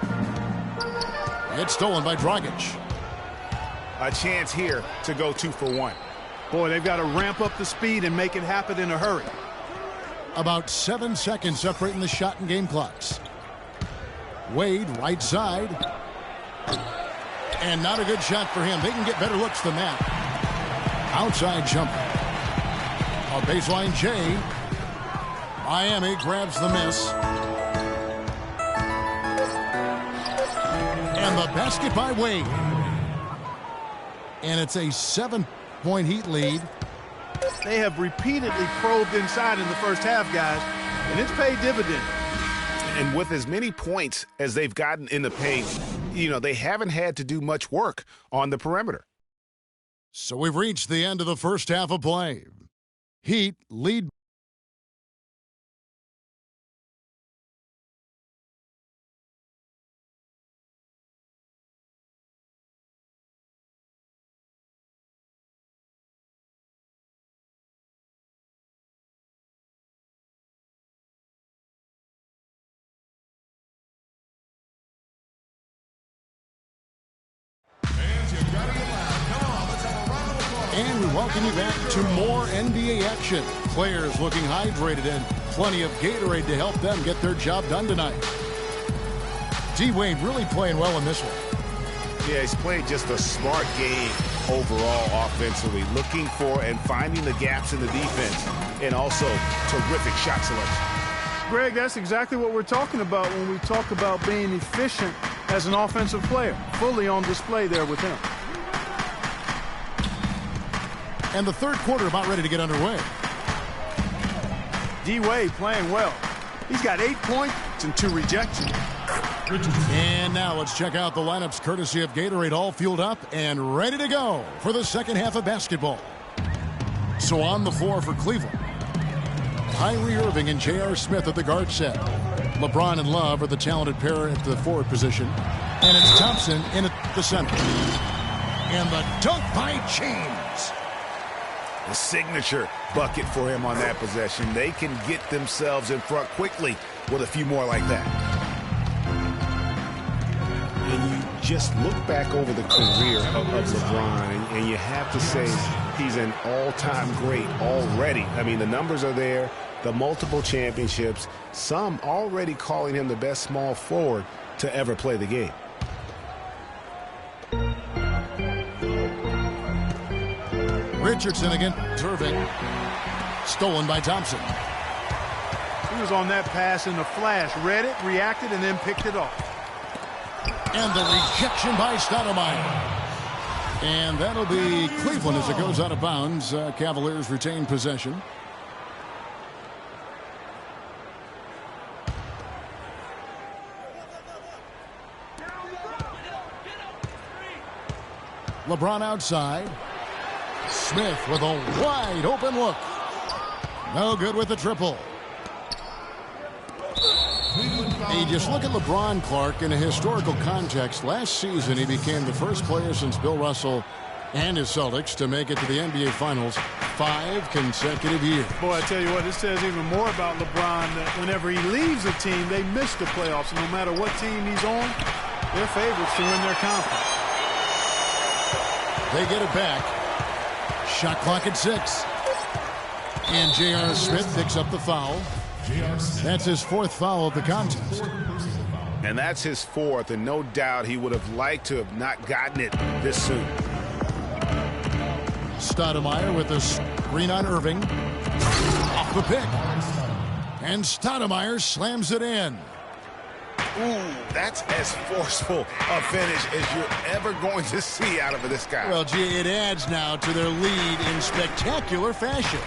It's stolen by Dragic. A chance here to go 2 for 1. Boy, they've got to ramp up the speed and make it happen in a hurry. About 7 seconds separating the shot and game clocks. Wade, right side. And not a good shot for him. They can get better looks than that. Outside jumper. A baseline J. Miami grabs the miss. And the basket by Wade. And it's a 7-point Heat lead. They have repeatedly probed inside in the first half, guys, and it's paid dividends. And with as many points as they've gotten in the paint, they haven't had to do much work on the perimeter. So we've reached the end of the first half of play. Heat lead. And we welcome you back to more NBA action. Players looking hydrated and plenty of Gatorade to help them get their job done tonight. D-Wade really playing well in this one. Yeah, he's played just a smart game overall offensively, looking for and finding the gaps in the defense, and also terrific shot selection. Greg, that's exactly what we're talking about when we talk about being efficient as an offensive player. Fully on display there with him. And the third quarter about ready to get underway. D-Wade playing well. He's got 8 points and 2 rejections. And now let's check out the lineups courtesy of Gatorade, all fueled up and ready to go for the second half of basketball. So on the floor for Cleveland, Kyrie Irving and J.R. Smith at the guard set. LeBron and Love are the talented pair at the forward position. And it's Thompson in at the center. And the dunk by James. The signature bucket for him on that possession. They can get themselves in front quickly with a few more like that. And you just look back over the career of LeBron, and you have to say he's an all-time great already. I mean, the numbers are there, the multiple championships, some already calling him the best small forward to ever play the game. Richardson against Irving. Stolen by Thompson. He was on that pass in a flash, read it, reacted, and then picked it off. And the rejection by Stoudemire. And that'll be Cleveland as it goes out of bounds. Cavaliers retain possession. LeBron outside. Smith with a wide open look. No good with the triple. You just look at LeBron, Clark, in a historical context. Last season, he became the first player since Bill Russell and his Celtics to make it to the NBA Finals 5 consecutive years. Boy, I tell you what, this says even more about LeBron that whenever he leaves a team, they miss the playoffs. And no matter what team he's on, they're favorites to win their conference. They get it back. Shot clock at 6. And J.R. Smith picks up the foul. That's his 4th foul of the contest. And that's his 4th, and no doubt he would have liked to have not gotten it this soon. Stoudemire with a screen on Irving. Off the pick. And Stoudemire slams it in. Ooh, that's as forceful a finish as you're ever going to see out of this guy. Well, gee, it adds now to their lead in spectacular fashion.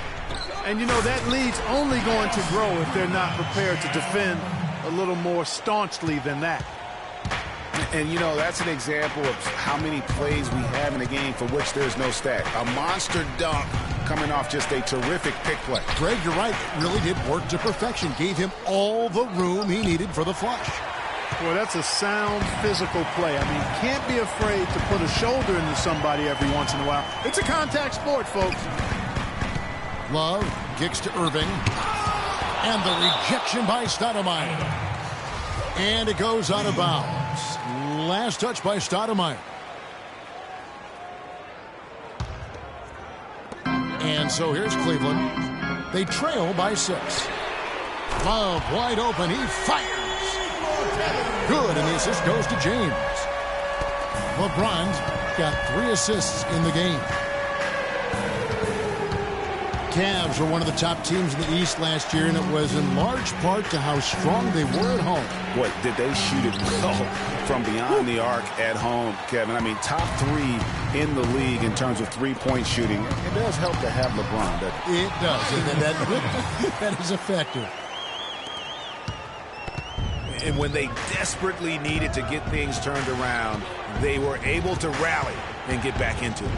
And, you know, that lead's only going to grow if they're not prepared to defend a little more staunchly than that. And, you know, that's an example of how many plays we have in a game for which there's no stat. A monster dunk coming off just a terrific pick play. Greg, you're right. It really did work to perfection. Gave him all the room he needed for the flush. Well, that's a sound physical play. I mean, you can't be afraid to put a shoulder into somebody every once in a while. It's a contact sport, folks. Love kicks to Irving. And the rejection by Stoudemire. And it goes out of bounds. Last touch by Stoudemire. And so here's Cleveland. They trail by 6. Love wide open. He fires. Good, and the assist goes to James. LeBron's got 3 assists in the game. Cavs were one of the top teams in the East last year, and it was in large part to how strong they were at home. What, did they shoot it well from beyond the arc at home, Kevin? I mean, top 3 in the league in terms of three-point shooting. It does help to have LeBron, doesn't it? It does, and that is effective. And when they desperately needed to get things turned around, they were able to rally and get back into it.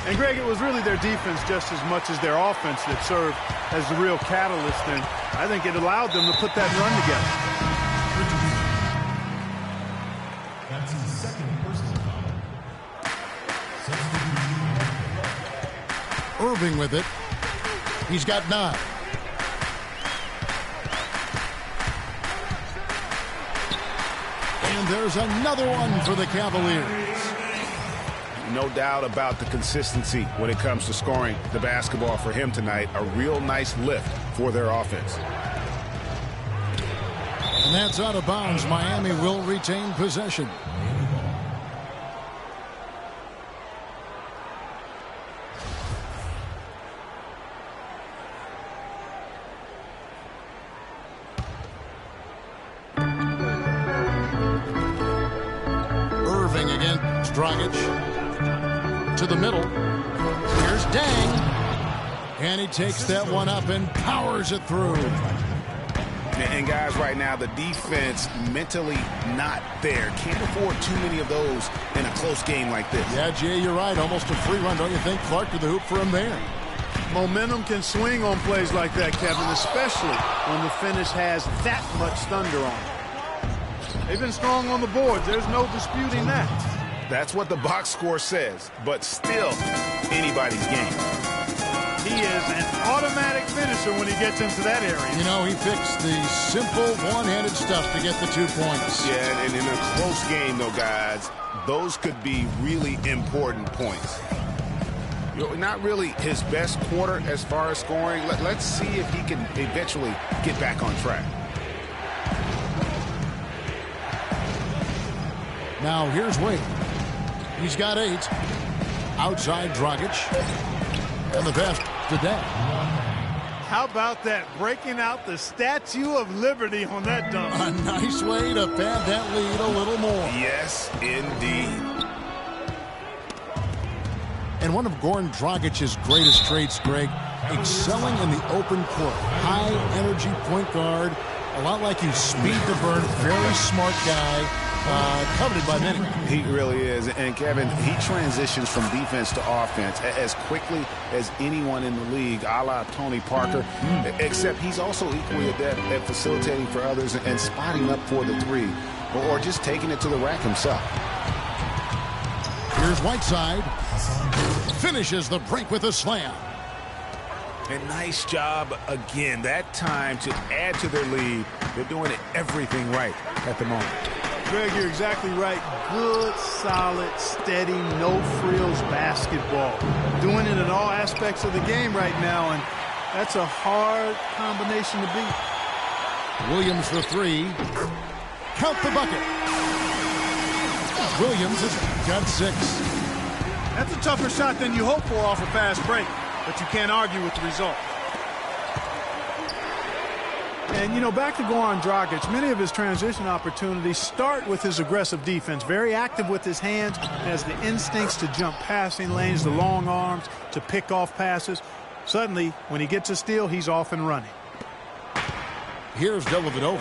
And, Greg, it was really their defense just as much as their offense that served as the real catalyst, and I think it allowed them to put that run together. That's his second personal foul. Irving with it. He's got 9. And there's another one for the Cavaliers. No doubt about the consistency when it comes to scoring the basketball for him tonight. A real nice lift for their offense. And that's out of bounds. Miami will retain possession. Irving against Dragic. To the middle. Here's Dang. And he takes that one up and powers it through. And guys, right now, the defense mentally not there. Can't afford too many of those in a close game like this. Yeah, Jay, you're right. Almost a free run, don't you think? Clark to the hoop for him there. Momentum can swing on plays like that, Kevin, especially when the finish has that much thunder on it. They've been strong on the boards. There's no disputing that. That's what the box score says, but still anybody's game. He is an automatic finisher when he gets into that area. You know, he picks the simple one-handed stuff to get the 2 points. Yeah, and in a close game, though, guys, those could be really important points. You know, not really his best quarter as far as scoring. Let's see if he can eventually get back on track. Now, here's Wade. He's got 8. Outside Dragic. And the best today. How about that? Breaking out the Statue of Liberty on that dunk. A nice way to pad that lead a little more. Yes, indeed. And one of Goran Dragic's greatest traits, Greg, excelling in the open court. High-energy point guard. A lot like you, speed to burn. Very smart guy. Coveted by many. He really is. And, Kevin, he transitions from defense to offense as quickly as anyone in the league, a la Tony Parker, except he's also equally adept at facilitating for others and spotting up for the 3, or just taking it to the rack himself. Here's Whiteside. Finishes the break with a slam. And nice job again. That time to add to their lead. They're doing everything right at the moment. Greg, you're exactly right. Good, solid, steady, no-frills basketball. Doing it in all aspects of the game right now, and that's a hard combination to beat. Williams for 3. Count the bucket. Williams has got 6. That's a tougher shot than you hope for off a fast break, but you can't argue with the result. And, you know, back to Goran Dragic, many of his transition opportunities start with his aggressive defense. Very active with his hands, has the instincts to jump passing lanes, the long arms to pick off passes. Suddenly, when he gets a steal, he's off and running. Here's Dellavedova.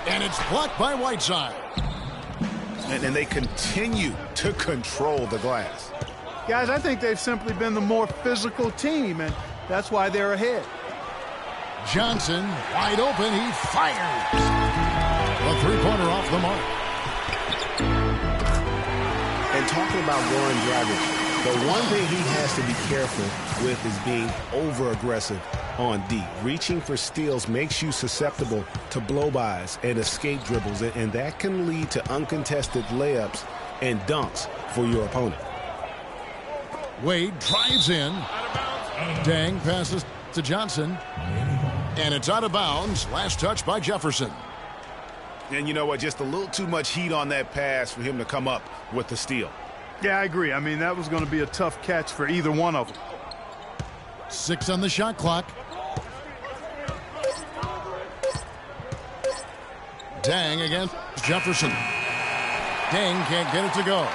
And it's blocked by Whiteside. And they continue to control the glass. Guys, I think they've simply been the more physical team, and that's why they're ahead. Johnson, wide open, he fires. A 3-pointer off the mark. And talking about Goran Dragic, the one thing he has to be careful with is being over-aggressive on D. Reaching for steals makes you susceptible to blow-bys and escape dribbles, and that can lead to uncontested layups and dunks for your opponent. Wade drives in. Dang passes to Johnson. And it's out of bounds. Last touch by Jefferson. And you know what? Just a little too much heat on that pass for him to come up with the steal. Yeah, I agree. I mean, that was going to be a tough catch for either one of them. 6 on the shot clock. Dang against Jefferson. Dang can't get it to go.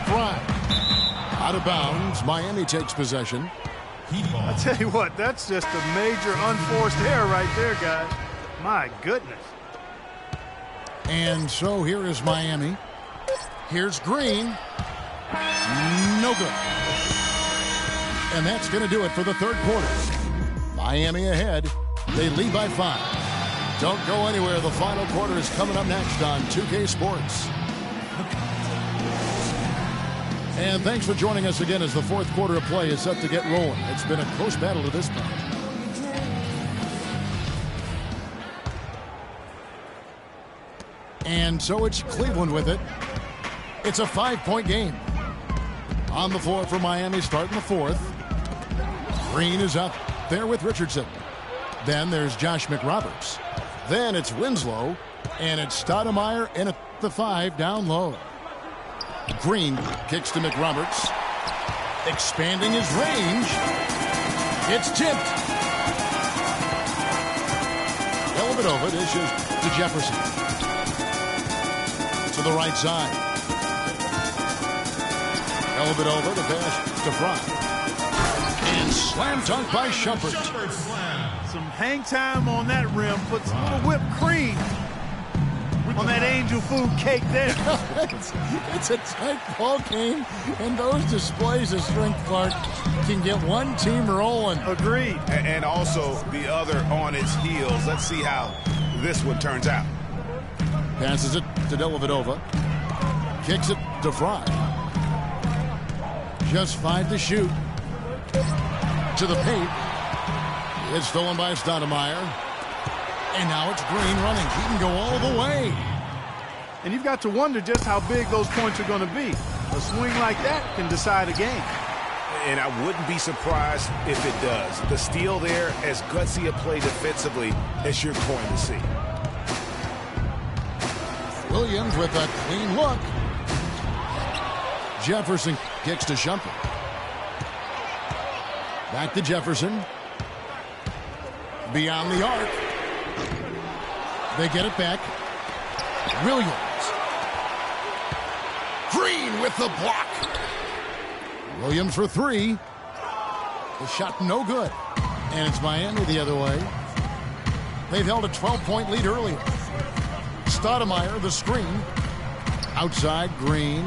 Fry. Out of bounds. Miami takes possession. I tell you what, that's just a major unforced error right there, guys. My goodness. And so here is Miami. Here's Green. No good. And that's going to do it for the third quarter. Miami ahead. They lead by 5. Don't go anywhere. The final quarter is coming up next on 2K Sports. And thanks for joining us again as the fourth quarter of play is set to get rolling. It's been a close battle to this point. And so it's Cleveland with it. It's a 5-point game. On the floor for Miami starting the fourth. Green is up there with Richardson. Then there's Josh McRoberts. Then it's Winslow. And it's Stoudemire in at the 5 down low. Green kicks to McRoberts. Expanding his range. It's tipped. Dellavedova dishes to Jefferson. To the right side. Dellavedova the pass to Fry. And slam dunk by Shumpert. Some hang time on that rim. Puts a little whipped cream on that angel food cake there. It's a tight ball game, and those displays of strength, Clark, can get one team rolling. Agreed. And also the other on its heels. Let's see how this one turns out. Passes it to Dellavedova. Kicks it to Fry. Just 5 to shoot. To the paint. It's stolen by Stoudemire. And now it's Green running. He can go all the way. And you've got to wonder just how big those points are going to be. A swing like that can decide a game. And I wouldn't be surprised if it does. The steal there, as gutsy a play defensively as you're going to see. Williams with a clean look. Jefferson kicks to Shumpert. Back to Jefferson. Beyond the arc. They get it back. Williams. Green with the block. Williams for 3. The shot no good. And it's Miami the other way. They've held a 12-point lead earlier. Stoudemire the screen. Outside Green.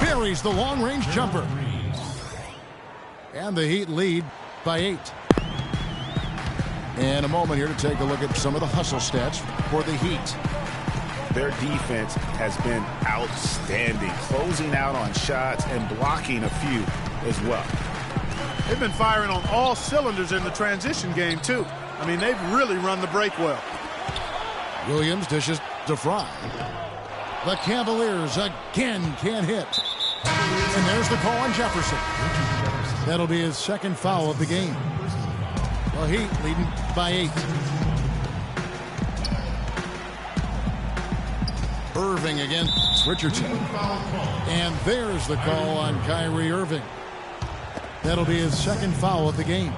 Buries the long-range jumper. And the Heat lead by 8. And a moment here to take a look at some of the hustle stats for the Heat. Their defense has been outstanding, closing out on shots and blocking a few as well. They've been firing on all cylinders in the transition game, too. I mean, they've really run the break well. Williams dishes to Fry. The Cavaliers again can't hit. And there's the call on Jefferson. That'll be his second foul of the game. The Heat leading by 8. Irving against Richardson. And there's the call on Kyrie Irving. That'll be his second foul of the game.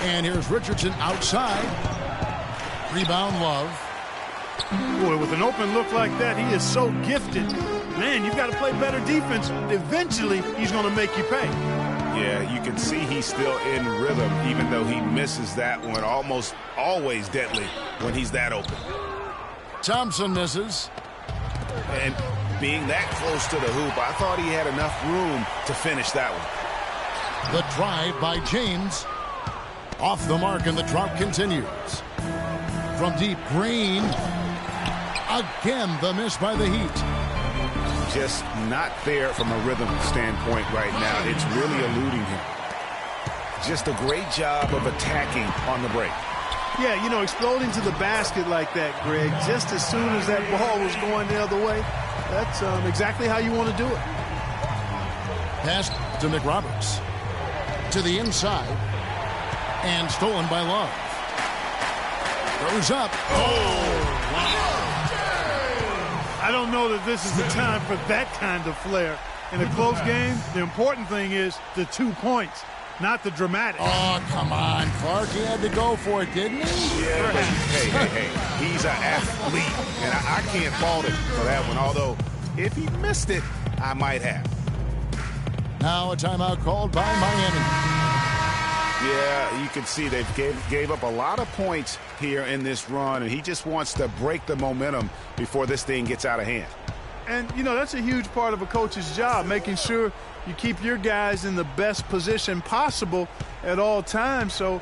And here's Richardson outside. Rebound Love. Boy, with an open look like that, he is so gifted. Man, you've got to play better defense. Eventually, he's going to make you pay. Yeah, you can see he's still in rhythm, even though he misses that one. Almost always deadly when he's that open. Thompson misses. And being that close to the hoop, I thought he had enough room to finish that one. The drive by James. Off the mark, and the drought continues. From deep, Green. Again, the miss by the Heat. Just not there from a rhythm standpoint right now. It's really eluding him. Just a great job of attacking on the break. Yeah, you know, exploding to the basket like that, Greg, just as soon as that ball was going the other way, that's exactly how you want to do it. Pass to McRoberts. To the inside. And stolen by Love. Goes up. Oh, wow. I don't know that this is the time for that kind of flair. In a close game, the important thing is the 2 points, not the dramatic. Oh, come on, Clark. He had to go for it, didn't he? Yeah, but hey. He's an athlete, and I can't fault him for that one, although if he missed it, I might have. Now a timeout called by Miami. Yeah, you can see they gave up a lot of points here in this run, and he just wants to break the momentum before this thing gets out of hand. And, you know, that's a huge part of a coach's job, making sure you keep your guys in the best position possible at all times. So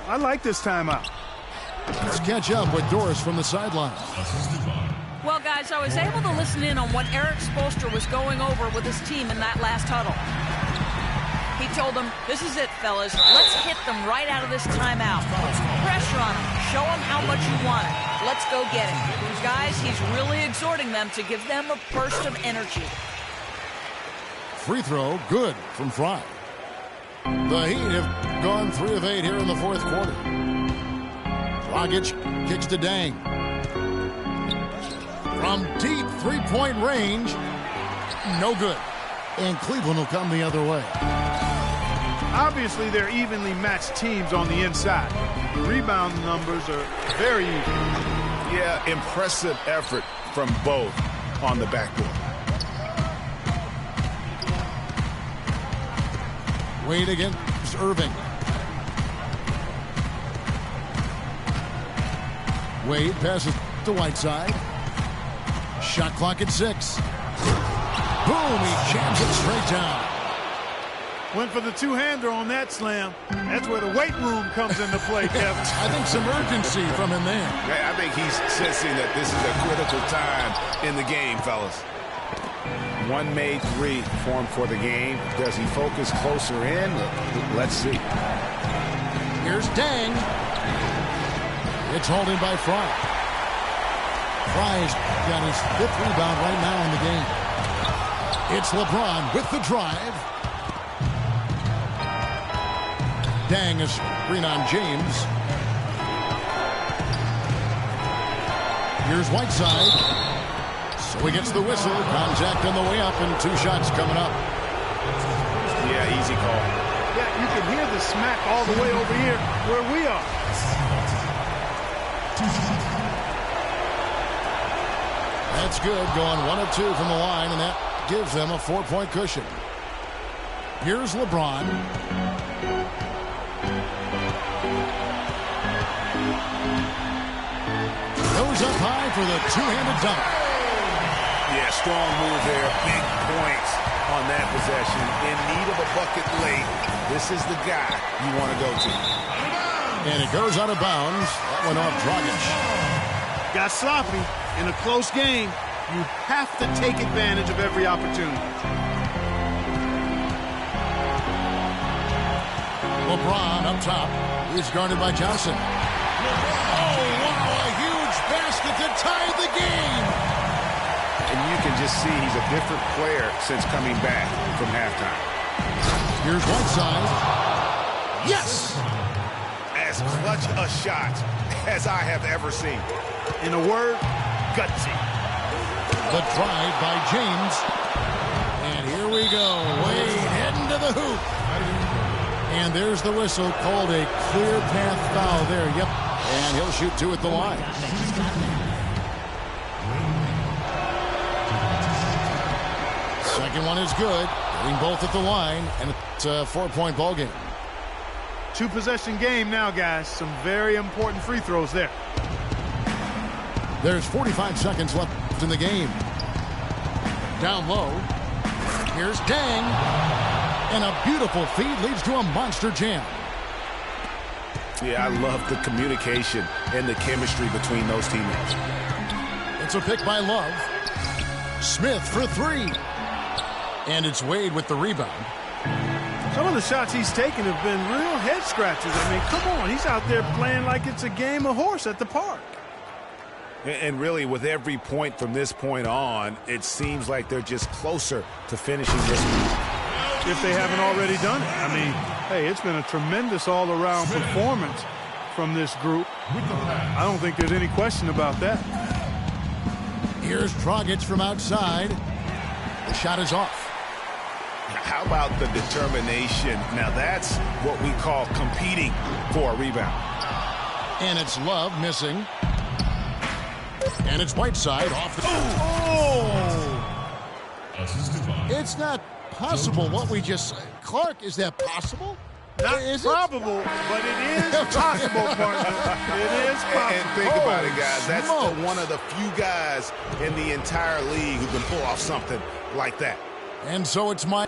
I like this timeout. Let's catch up with Doris from the sideline. Well, guys, I was able to listen in on what Eric Spoelstra was going over with his team in that last huddle. He told them, this is it, fellas. Let's hit them right out of this timeout. Put some pressure on them. Show them how much you want it. Let's go get it. Guys, he's really exhorting them to give them a burst of energy. Free throw, good from Fry. The Heat have gone 3 of 8 here in the fourth quarter. Dragic kicks to Dang. From deep three-point range, no good. And Cleveland will come the other way. Obviously, they're evenly matched teams on the inside. The rebound numbers are very even. Yeah, impressive effort from both on the backboard. Wade against Irving. Wade passes to Whiteside. Shot clock at 6. Boom, he jams it straight down. Went for the two-hander on that slam. That's where the weight room comes into play, Kevin. I think some urgency from him there. I think he's sensing that this is a critical time in the game, fellas. One made 3 formed for the game. Does he focus closer in? Let's see. Here's Dang. It's holding by Fry. Fry's got his 5th rebound right now in the game. It's LeBron with the drive. Dang is screen on James. Here's Whiteside. So he gets the whistle. Contact on the way up and 2 shots coming up. Yeah, easy call. Yeah, you can hear the smack all the way over here where we are. That's good. Going 1 of 2 from the line, and that gives them a 4-point cushion. Here's LeBron. Goes up high for the 2-handed dunk. Yeah, strong move there. Big points on that possession. In need of a bucket late. This is the guy you want to go to. And it goes out of bounds. That went off Dragic. Got sloppy. In a close game, you have to take advantage of every opportunity. LeBron up top. He's guarded by Johnson. Oh, wow, a huge basket to tie the game. And you can just see he's a different player since coming back from halftime. Here's Whiteside. Yes! As clutch a shot as I have ever seen. In a word, gutsy. The drive by James. And here we go. Wade heading to the hoop. And there's the whistle, called a clear path foul there. Yep. And he'll shoot 2 at the line. Second one is good. Getting both at the line. And it's a 4-point ball game. 2-possession game now, guys. Some very important free throws there. There's 45 seconds left in the game. Down low. Here's Dang. And a beautiful feed leads to a monster jam. Yeah, I love the communication and the chemistry between those teammates. It's Defensive pick by Love. Smith for three. And it's Wade with the rebound. Some of the shots he's taken have been real head scratchers. I mean, come on. He's out there playing like it's a game of horse at the park. And really, with every point from this point on, it seems like they're just closer to finishing this one. If they haven't already done it. I mean, hey, it's been a tremendous all-around performance from this group. I don't think there's any question about that. Here's Dragic from outside. The shot is off. How about the determination? Now that's what we call competing for a rebound. And it's Love missing. And it's Whiteside off the... It's not possible what we just... Clark, is that possible? Not probable, but it is possible, partner. It is possible. And think about it, guys. That's one of the few guys in the entire league who can pull off something like that. And so it's my...